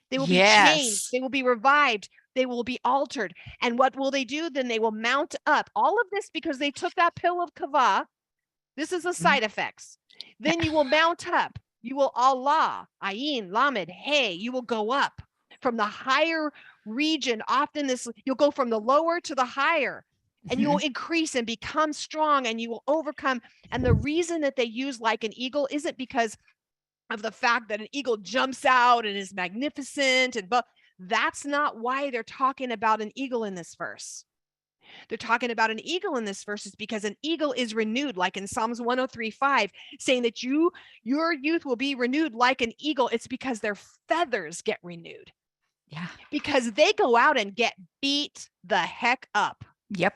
They will be changed. They will be revived. They will be altered. And what will they do? Then they will mount up. All of this because they took that pill of kava. This is the side effects. Then you will mount up. You will Allah, ayin, lamed, hey. You will go up from the higher region. Often you'll go from the lower to the higher. And you will increase and become strong and you will overcome. And the reason that they use like an eagle isn't because of the fact that an eagle jumps out and is magnificent. But that's not why they're talking about an eagle in this verse. They're talking about an eagle in this verse is because an eagle is renewed, like in Psalms 103:5, saying that your youth will be renewed like an eagle. It's because their feathers get renewed. Yeah. Because they go out and get beat the heck up. Yep.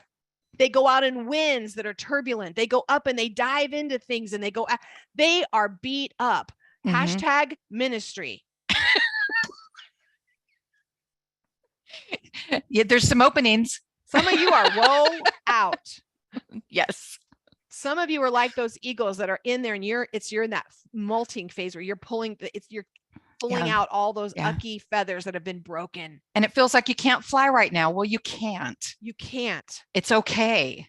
They go out in winds that are turbulent. They go up and they dive into things and they are beat up. Hashtag ministry. Yeah, there's some openings. Some of you are woe out. Yes. Some of you are like those eagles that are in there and you're in that molting phase where you're pulling out all those ucky feathers that have been broken. And it feels like you can't fly right now. Well, you can't. You can't. It's okay.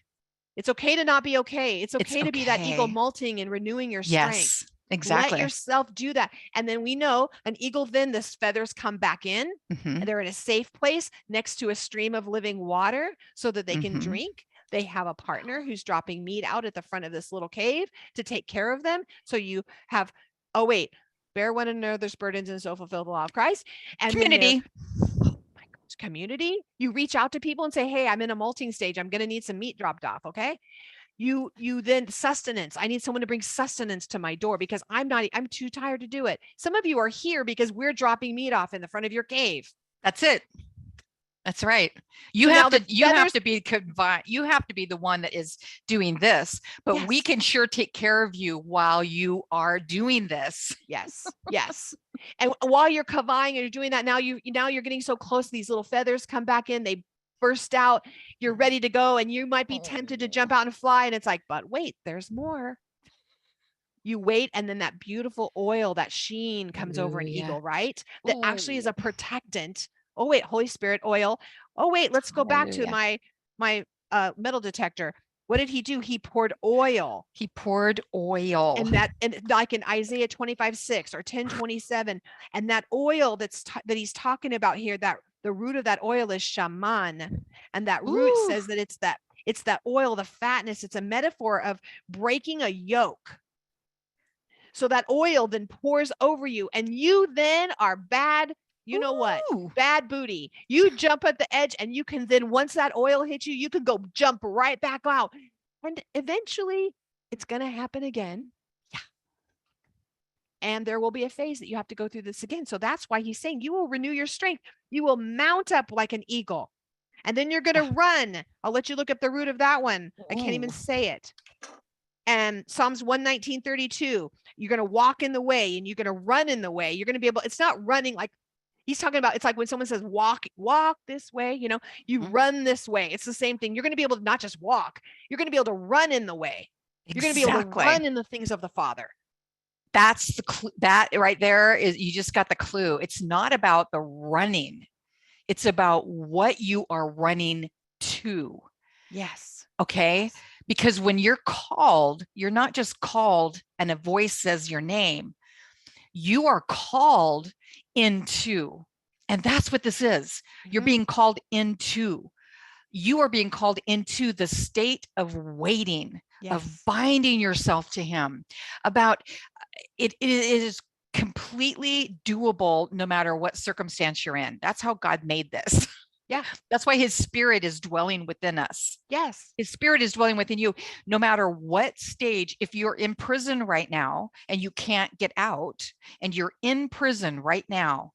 It's okay to not be okay. It's okay to be that eagle molting and renewing your strength. Yes, exactly. Let yourself do that. And then we know an eagle, then the feathers come back in and they're in a safe place next to a stream of living water so that they can drink. They have a partner who's dropping meat out at the front of this little cave to take care of them. So you have, oh wait, bear one another's burdens and so fulfill the law of Christ. And Community. then oh my gosh, community. You reach out to people and say, hey, I'm in a molting stage. I'm going to need some meat dropped off. Okay. You then sustenance. I need someone to bring sustenance to my door because I'm too tired to do it. Some of you are here because we're dropping meat off in the front of your cave. That's it. That's right. You have to be you have to be the one that is doing this, but yes, we can sure take care of you while you are doing this. Yes. Yes. And while you're kavaying and you're doing that, now you're getting so close, these little feathers come back in, they burst out, you're ready to go, and you might be tempted to jump out and fly, and it's like, but wait, there's more. You wait, and then that beautiful oil, that sheen comes over an eagle, right? That actually is a protectant. Oh wait, Holy Spirit oil. Oh wait, let's go back to my metal detector. What did he do? He poured oil. He poured oil. And like in Isaiah 25:6 or 10:27, and that oil that he's talking about here, that the root of that oil is shaman, and that root says that it's that oil, the fatness. It's a metaphor of breaking a yoke. So that oil then pours over you, and you then are bad. You know what? Bad booty. You jump at the edge, and you can then, once that oil hits you, you can go jump right back out. And eventually it's going to happen again. Yeah. And there will be a phase that you have to go through this again. So that's why he's saying you will renew your strength. You will mount up like an eagle. And then you're going to run. I'll let you look up the root of that one. I can't even say it. And Psalms 119:32, you're going to walk in the way and you're going to run in the way. You're going to be able, it's not running like he's talking about. It's like when someone says, walk this way, you run this way. It's the same thing. You're going to be able to not just walk, you're going to be able to run in the way. You're going to be able to run in the things of the Father. That's that right there is, you just got the clue. It's not about the running. It's about what you are running to. Yes. Okay. Because when you're called, you're not just called and a voice says your name. You are called into, and that's what this is. You're being called into. You are being called into the state of waiting, of binding yourself to him. About it is completely doable no matter what circumstance you're in. That's how God made this. Yeah. That's why his spirit is dwelling within us. Yes. His spirit is dwelling within you, no matter what stage. If you're in prison right now and you can't get out, and you're in prison right now,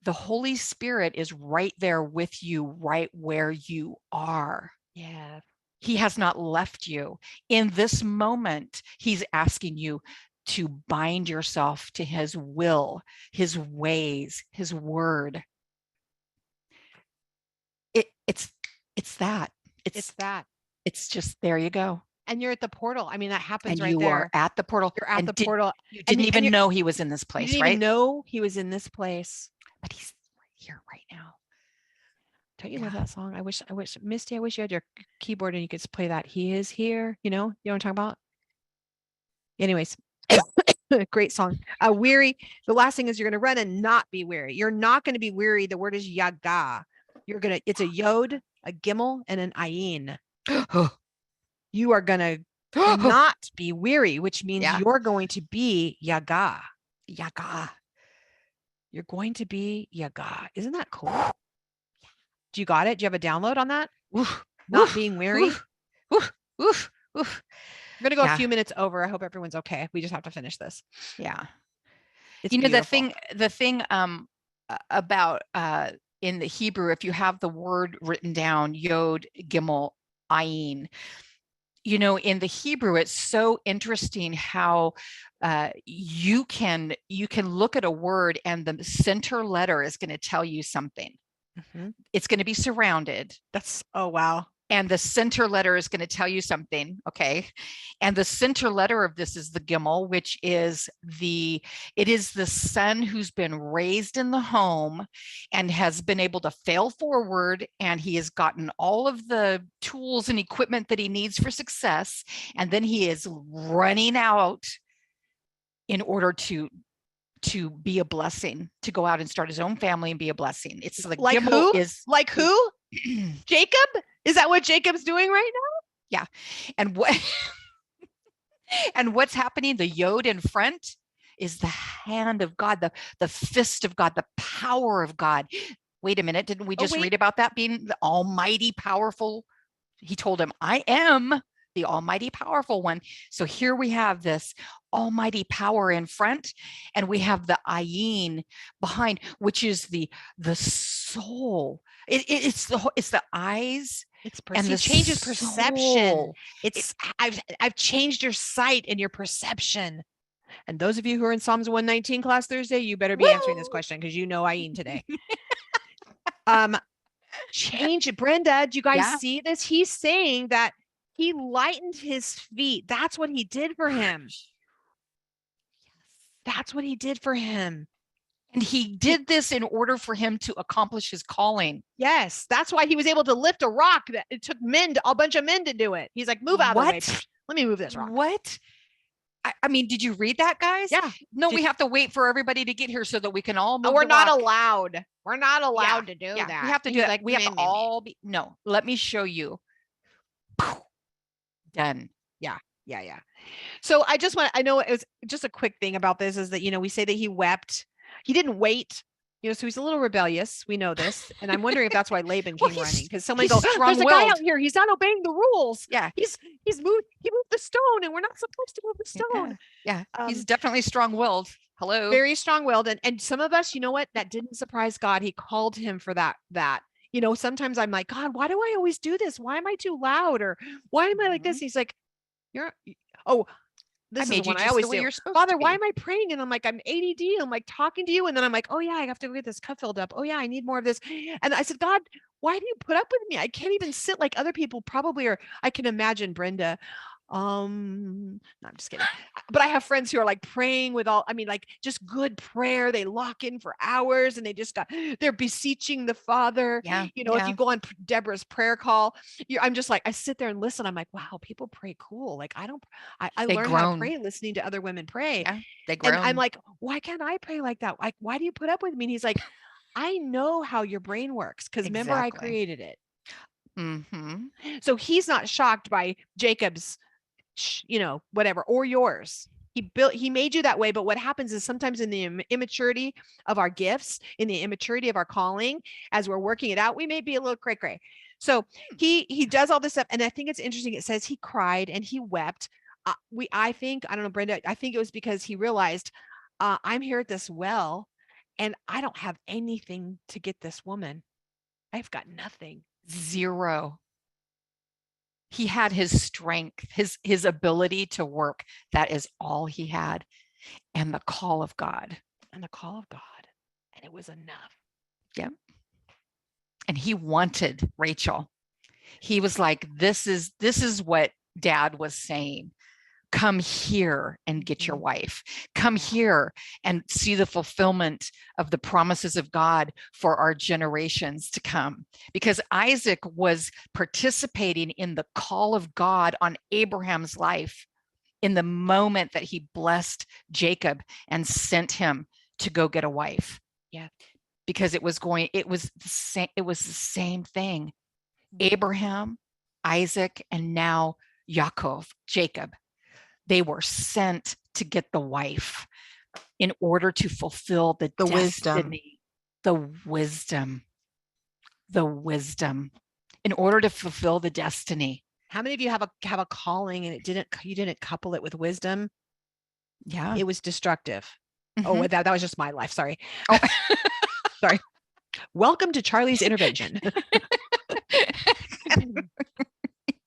the Holy Spirit is right there with you, right where you are. Yeah. He has not left you. In this moment, he's asking you to bind yourself to his will, his ways, his word. It's that. It's just, there you go. And you're at the portal. I mean, that happens and right you there. Are at the portal. You're at the portal. You didn't even know he was in this place, you didn't right? Even know he was in this place. But he's right here right now. Don't you love that song? I wish, Misty, I wish you had your keyboard and you could play that. He is here. You know what I'm talking about? Anyways, great song. Weary. The last thing is you're going to run and not be weary. You're not going to be weary. The word is yaga. It's a yod, a gimel, and an ayin. You are going to not be weary, which means you're going to be yaga. Yaga. You're going to be yaga. Isn't that cool? Do you got it? Do you have a download on that? Not being weary. We're going to go a few minutes over. I hope everyone's okay. We just have to finish this. Yeah. It's beautiful. the thing about in the Hebrew, if you have the word written down, yod, gimel, ayin, in the Hebrew, it's so interesting how you can look at a word and the center letter is going to tell you something. It's going to be surrounded. Oh, wow. And the center letter is going to tell you something. Okay. And the center letter of this is the gimel, which is the son who's been raised in the home and has been able to fail forward. And he has gotten all of the tools and equipment that he needs for success. And then he is running out in order to be a blessing, to go out and start his own family and be a blessing. It's like who? Like who? Jacob? Is that what Jacob's doing right now? Yeah. And what and what's happening? The yod in front is the hand of God, the fist of God, the power of God. Wait a minute. Didn't we just read about that being the almighty powerful? He told him, I am the almighty powerful one. So here we have this almighty power in front, and we have the ayin behind, which is the soul. It's the eyes. And he changes perception. I've changed your sight and your perception. And those of you who are in Psalms 119 class Thursday, you better be answering this question because you know Ayin today. Change it. Brenda, do you guys see this? He's saying that he lightened his feet. That's what he did for him. That's what he did for him. And he did this in order for him to accomplish his calling. Yes, that's why he was able to lift a rock that it took a bunch of men to do it. He's like, move out of the way. Let me move this rock. What? I mean, did you read that, guys? Yeah. No, we have to wait for everybody to get here so that we can all move. We're not allowed. We're not allowed to do that. We have to do that. We have to all be. No, let me show you. Done. Yeah. So I know it was just a quick thing about this is that, we say that he wept. He didn't wait. So he's a little rebellious. We know this. And I'm wondering if that's why Laban came running. Because someone goes, there's a guy out here. He's not obeying the rules. Yeah. He moved the stone and we're not supposed to move the stone. Yeah. He's definitely strong-willed. Hello. Very strong-willed. And some of us, you know what? That didn't surprise God. He called him for that. Sometimes I'm like, God, why do I always do this? Why am I too loud? Or why am I like this? He's like, this is one I always do. Father, why am I praying? And I'm like, I'm ADD. I'm like talking to you. And then I'm like, oh yeah, I have to go get this cup filled up. Oh yeah, I need more of this. And I said, God, why do you put up with me? I can't even sit like other people probably are. I can imagine Brenda. No, I'm just kidding. But I have friends who are like praying with just good prayer. They lock in for hours and they're beseeching the Father. Yeah. If you go on Deborah's prayer call, I'm just like, I sit there and listen. I'm like, wow, people pray cool. Like I learned how to pray listening to other women pray. Yeah, they groan. And I'm like, why can't I pray like that? Like, why do you put up with me? And he's like, I know how your brain works because remember I created it. Mm-hmm. So he's not shocked by Jacob's whatever, or yours. He made you that way. But what happens is sometimes in the immaturity of our gifts, in the immaturity of our calling, as we're working it out, we may be a little cray-cray. So he does all this stuff. And I think it's interesting. It says he cried and he wept. I don't know, Brenda, I think it was because he realized I'm here at this well and I don't have anything to get this woman. I've got nothing. Zero. He had his strength, his ability to work. That is all he had. And the call of God. And it was enough. Yeah. And he wanted Rachel. He was like, this is what Dad was saying. Come here and get your wife. Come here and see the fulfillment of the promises of God for our generations to come. Because Isaac was participating in the call of God on Abraham's life in the moment that he blessed Jacob and sent him to go get a wife. Yeah. Because it was the same thing. Abraham, Isaac, and now Jacob. They were sent to get the wife in order to fulfill the destiny, the wisdom, in order to fulfill the destiny. How many of you have a calling and you didn't couple it with wisdom? Yeah. It was destructive. Mm-hmm. Oh, that was just my life. Sorry. Oh. Sorry. Welcome to Charlie's intervention.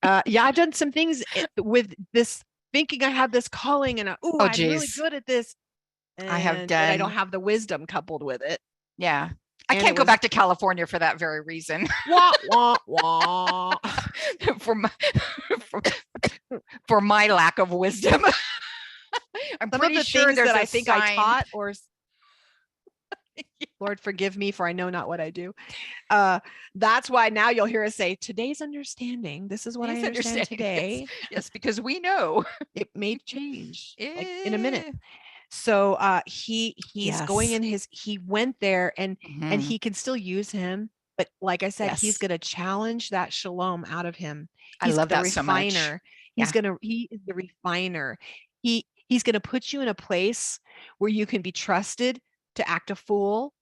I've done some things with this, thinking I have this calling and I'm really good at this. And I have done. I don't have the wisdom coupled with it. Yeah. I can't go back to California for that very reason. Wah, wah, wah. for my lack of wisdom. I'm some pretty of the sure things there's that I a think sign. I taught or Lord, forgive me for I know not what I do. That's why now you'll hear us say today's understanding. This is what I understand today. Yes, because we know it may change in a minute. So he's going in he went there and he can still use him. But like I said, he's Yes. going to challenge that shalom out of him. I He's love the that so much. refiner. Yeah. He is the refiner. He's going to put you in a place where you can be trusted to act a fool,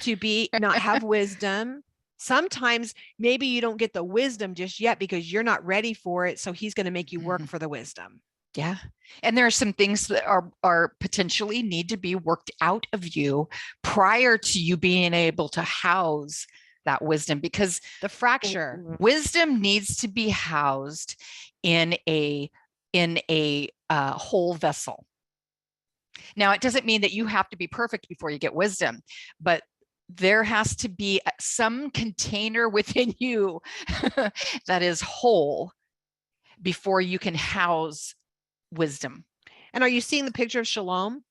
to be not have wisdom. Sometimes maybe you don't get the wisdom just yet because you're not ready for it. So he's going to make you work for the wisdom. Yeah. And there are some things that are potentially need to be worked out of you prior to you being able to house that wisdom, because the fracture wisdom needs to be housed in a whole vessel. Now, it doesn't mean that you have to be perfect before you get wisdom, but there has to be some container within you that is whole before you can house wisdom. And are you seeing the picture of shalom?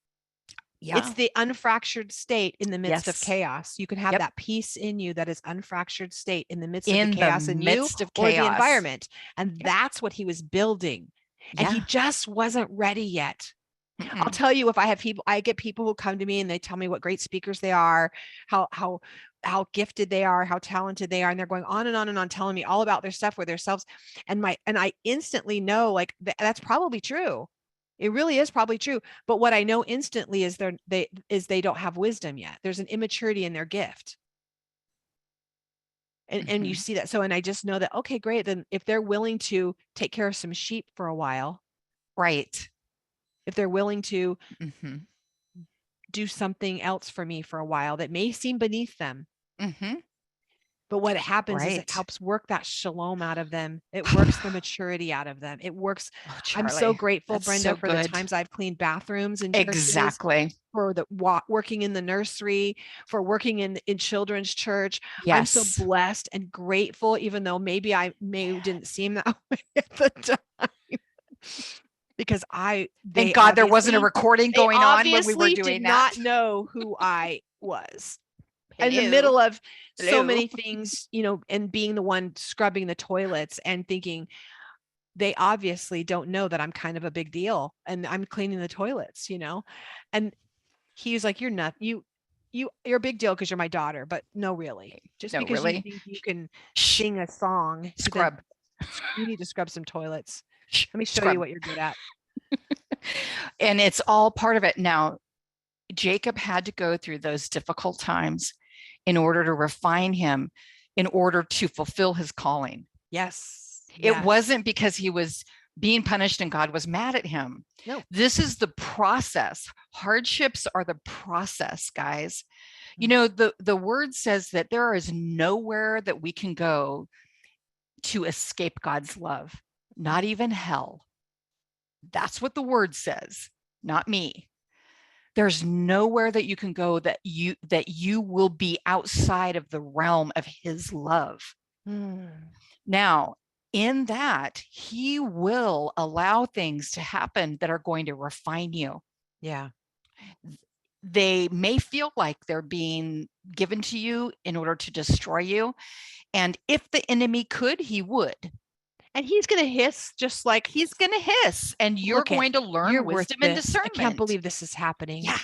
Yeah. It's the unfractured state in the midst of chaos. You can have that peace in you that is unfractured state in the midst of the chaos in you or the environment. And that's what he was building. And he just wasn't ready yet. I'll tell you, if I get people who come to me and they tell me what great speakers they are, how gifted they are, how talented they are, and they're going on and on and on telling me all about their stuff with themselves, and I instantly know, like, that's probably true. It really is probably true. But what I know instantly is they don't have wisdom yet. There's an immaturity in their gift. And you see that. So, and I just know that, okay, great. Then if they're willing to take care of some sheep for a while, right. If they're willing to do something else for me for a while that may seem beneath them. But what happens is it helps work that shalom out of them. It works the maturity out of them. It works. I'm so grateful, Brenda, for the times I've cleaned bathrooms in churches, for the working in the nursery, for working in children's church. I'm so blessed and grateful, even though maybe didn't seem that way at the time. Because thank God there wasn't a recording going on when we were doing that. Did not know who I was. In the middle of so many things, and being the one scrubbing the toilets and thinking, they obviously don't know that I'm kind of a big deal and I'm cleaning the toilets, and he was like, you're a big deal because you're my daughter, but no, really, just because you think you can sing a song, you need to scrub some toilets. Let me show you what you're good at. And it's all part of it. Now, Jacob had to go through those difficult times in order to refine him, in order to fulfill his calling. Yes. It wasn't because he was being punished and God was mad at him. No. This is the process. Hardships are the process, guys. The word says that there is nowhere that we can go to escape God's love, not even hell. That's what the word says, not me. There's nowhere that you can go that you will be outside of the realm of his love. Now, in that, he will allow things to happen that are going to refine you. Yeah. They may feel like they're being given to you in order to destroy you. And if the enemy could, he would. And he's going to hiss, just like he's going to hiss, and you're going to learn wisdom and discernment. I can't believe this is happening. Yeah.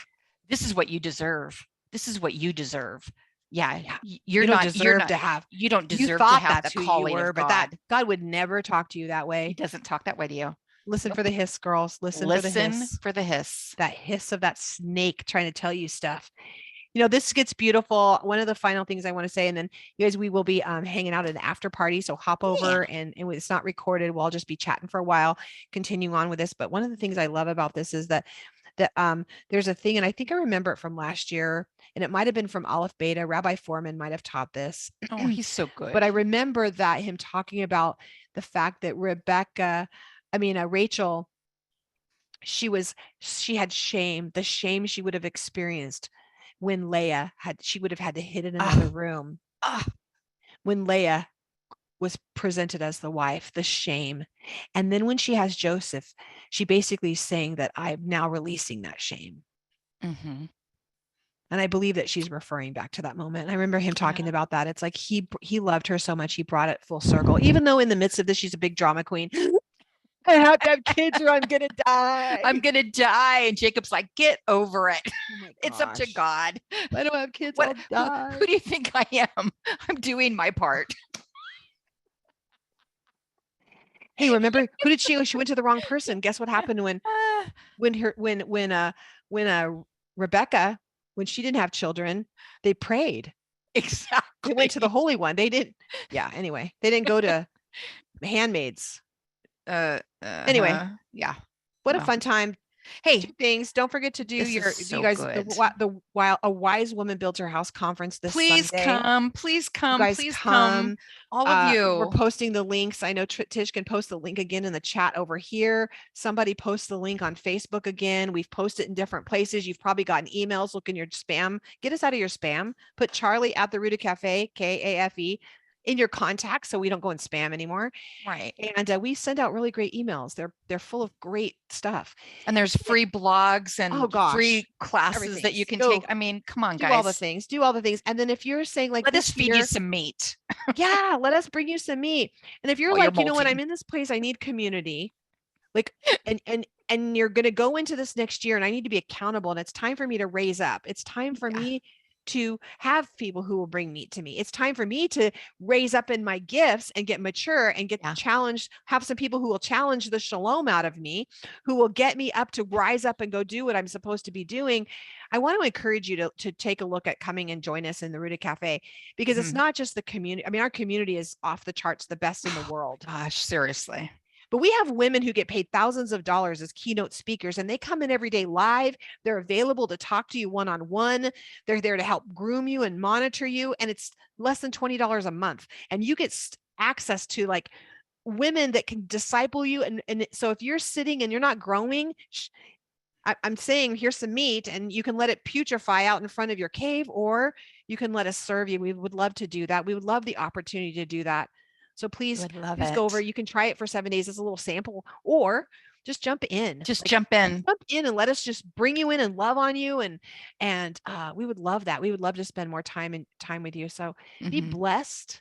This is what you deserve. This is what you deserve. Yeah. You don't deserve to have that calling of God. But God would never talk to you that way. He doesn't talk that way to you. Listen for the hiss, girls. Listen for the hiss. That hiss of that snake trying to tell you stuff. This gets beautiful. One of the final things I want to say, and then you guys, we will be hanging out at an after party. So hop over and it's not recorded. We'll just be chatting for a while, continuing on with this. But one of the things I love about this is that there's a thing, and I think I remember it from last year, and it might've been from Aleph Beta. Rabbi Foreman might've taught this. Oh, he's so good. But I remember that him talking about the fact that Rachel, she had shame, the shame she would have experienced when she would have had to hid in another room. When Leah was presented as the wife, the shame. And then when she has Joseph, she basically is saying that I'm now releasing that shame. And I believe that she's referring back to that moment. And I remember him talking about that. It's like he loved her so much, he brought it full circle, even though in the midst of this, she's a big drama queen. I have to have kids or I'm gonna die. I'm gonna die. And Jacob's like, get over it. Oh my It's up to gosh. God. If I don't have kids, What I'll die. who do you think I am? I'm doing my part. Hey, remember who did she? She went to the wrong person. Guess what happened Uh, when Rebecca, when she didn't have children, they prayed. exactly. They went to the Holy One. They didn't. Yeah. Anyway, they didn't go to handmaids. Anyway, Yeah. what a Well, fun time. hey, 2 things. Don't forget to do this your, is you so guys, good. while a wise woman built her house conference this Please Sunday. come. Please You come. guys Please come. come. All of We're you. posting the links. I know Tish can post the link again in the chat over here. Somebody post the link on Facebook again. We've posted in different places. You've probably gotten emails. Look in your spam. Get us out of your spam. Put Charlie at the Ruta Cafe, Kafe, in your contacts so we don't go in spam anymore. Right. And we send out really great emails. They're full of great stuff. And there's free blogs Oh and gosh, free classes everything. that you can Go take. I mean, come on, do all the guys. things. Do all the things. And then if you're saying like Let us this feed you year, some meat yeah, let us bring you some meat. And if you're while you're like, you know what, I'm molting. in this place, I need community. Like, and you're gonna go into this next year and I need to be accountable and it's time for me to raise up. It's time for Yeah. me to have people who will bring meat to me. It's time for me to raise up in my gifts and get mature and get Yeah. challenged, have some people who will challenge the shalom out of me, who will get me up to rise up and go do what I'm supposed to be doing. I want to encourage you to take a look at coming and join us in the Ruta Cafe because it's Mhm. not just the community. I mean, our community is off the charts, the best in the world. Gosh, seriously. But we have women who get paid thousands of dollars as keynote speakers, and they come in every day live. They're available to talk to you one on one. They're there to help groom you and monitor you. And it's less than $20 a month. And you get access to like women that can disciple you. And so if you're sitting and you're not growing, I'm saying here's some meat and you can let it putrefy out in front of your cave, or you can let us serve you. We would love to do that. We would love the opportunity to do that. So please, please go over. You can try it for 7 days as a little sample, or just jump in. Just jump in. Jump in and let us just bring you in and love on you. And we would love that. We would love to spend more time with you. So be blessed.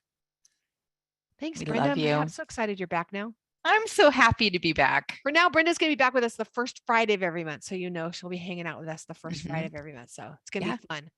Thanks, We Brenda. love you. I'm so excited you're back now. I'm so happy to be back. For now, Brenda's going to be back with us the first Friday of every month. So, you know, she'll be hanging out with us the first Friday of every month. So it's going to be fun.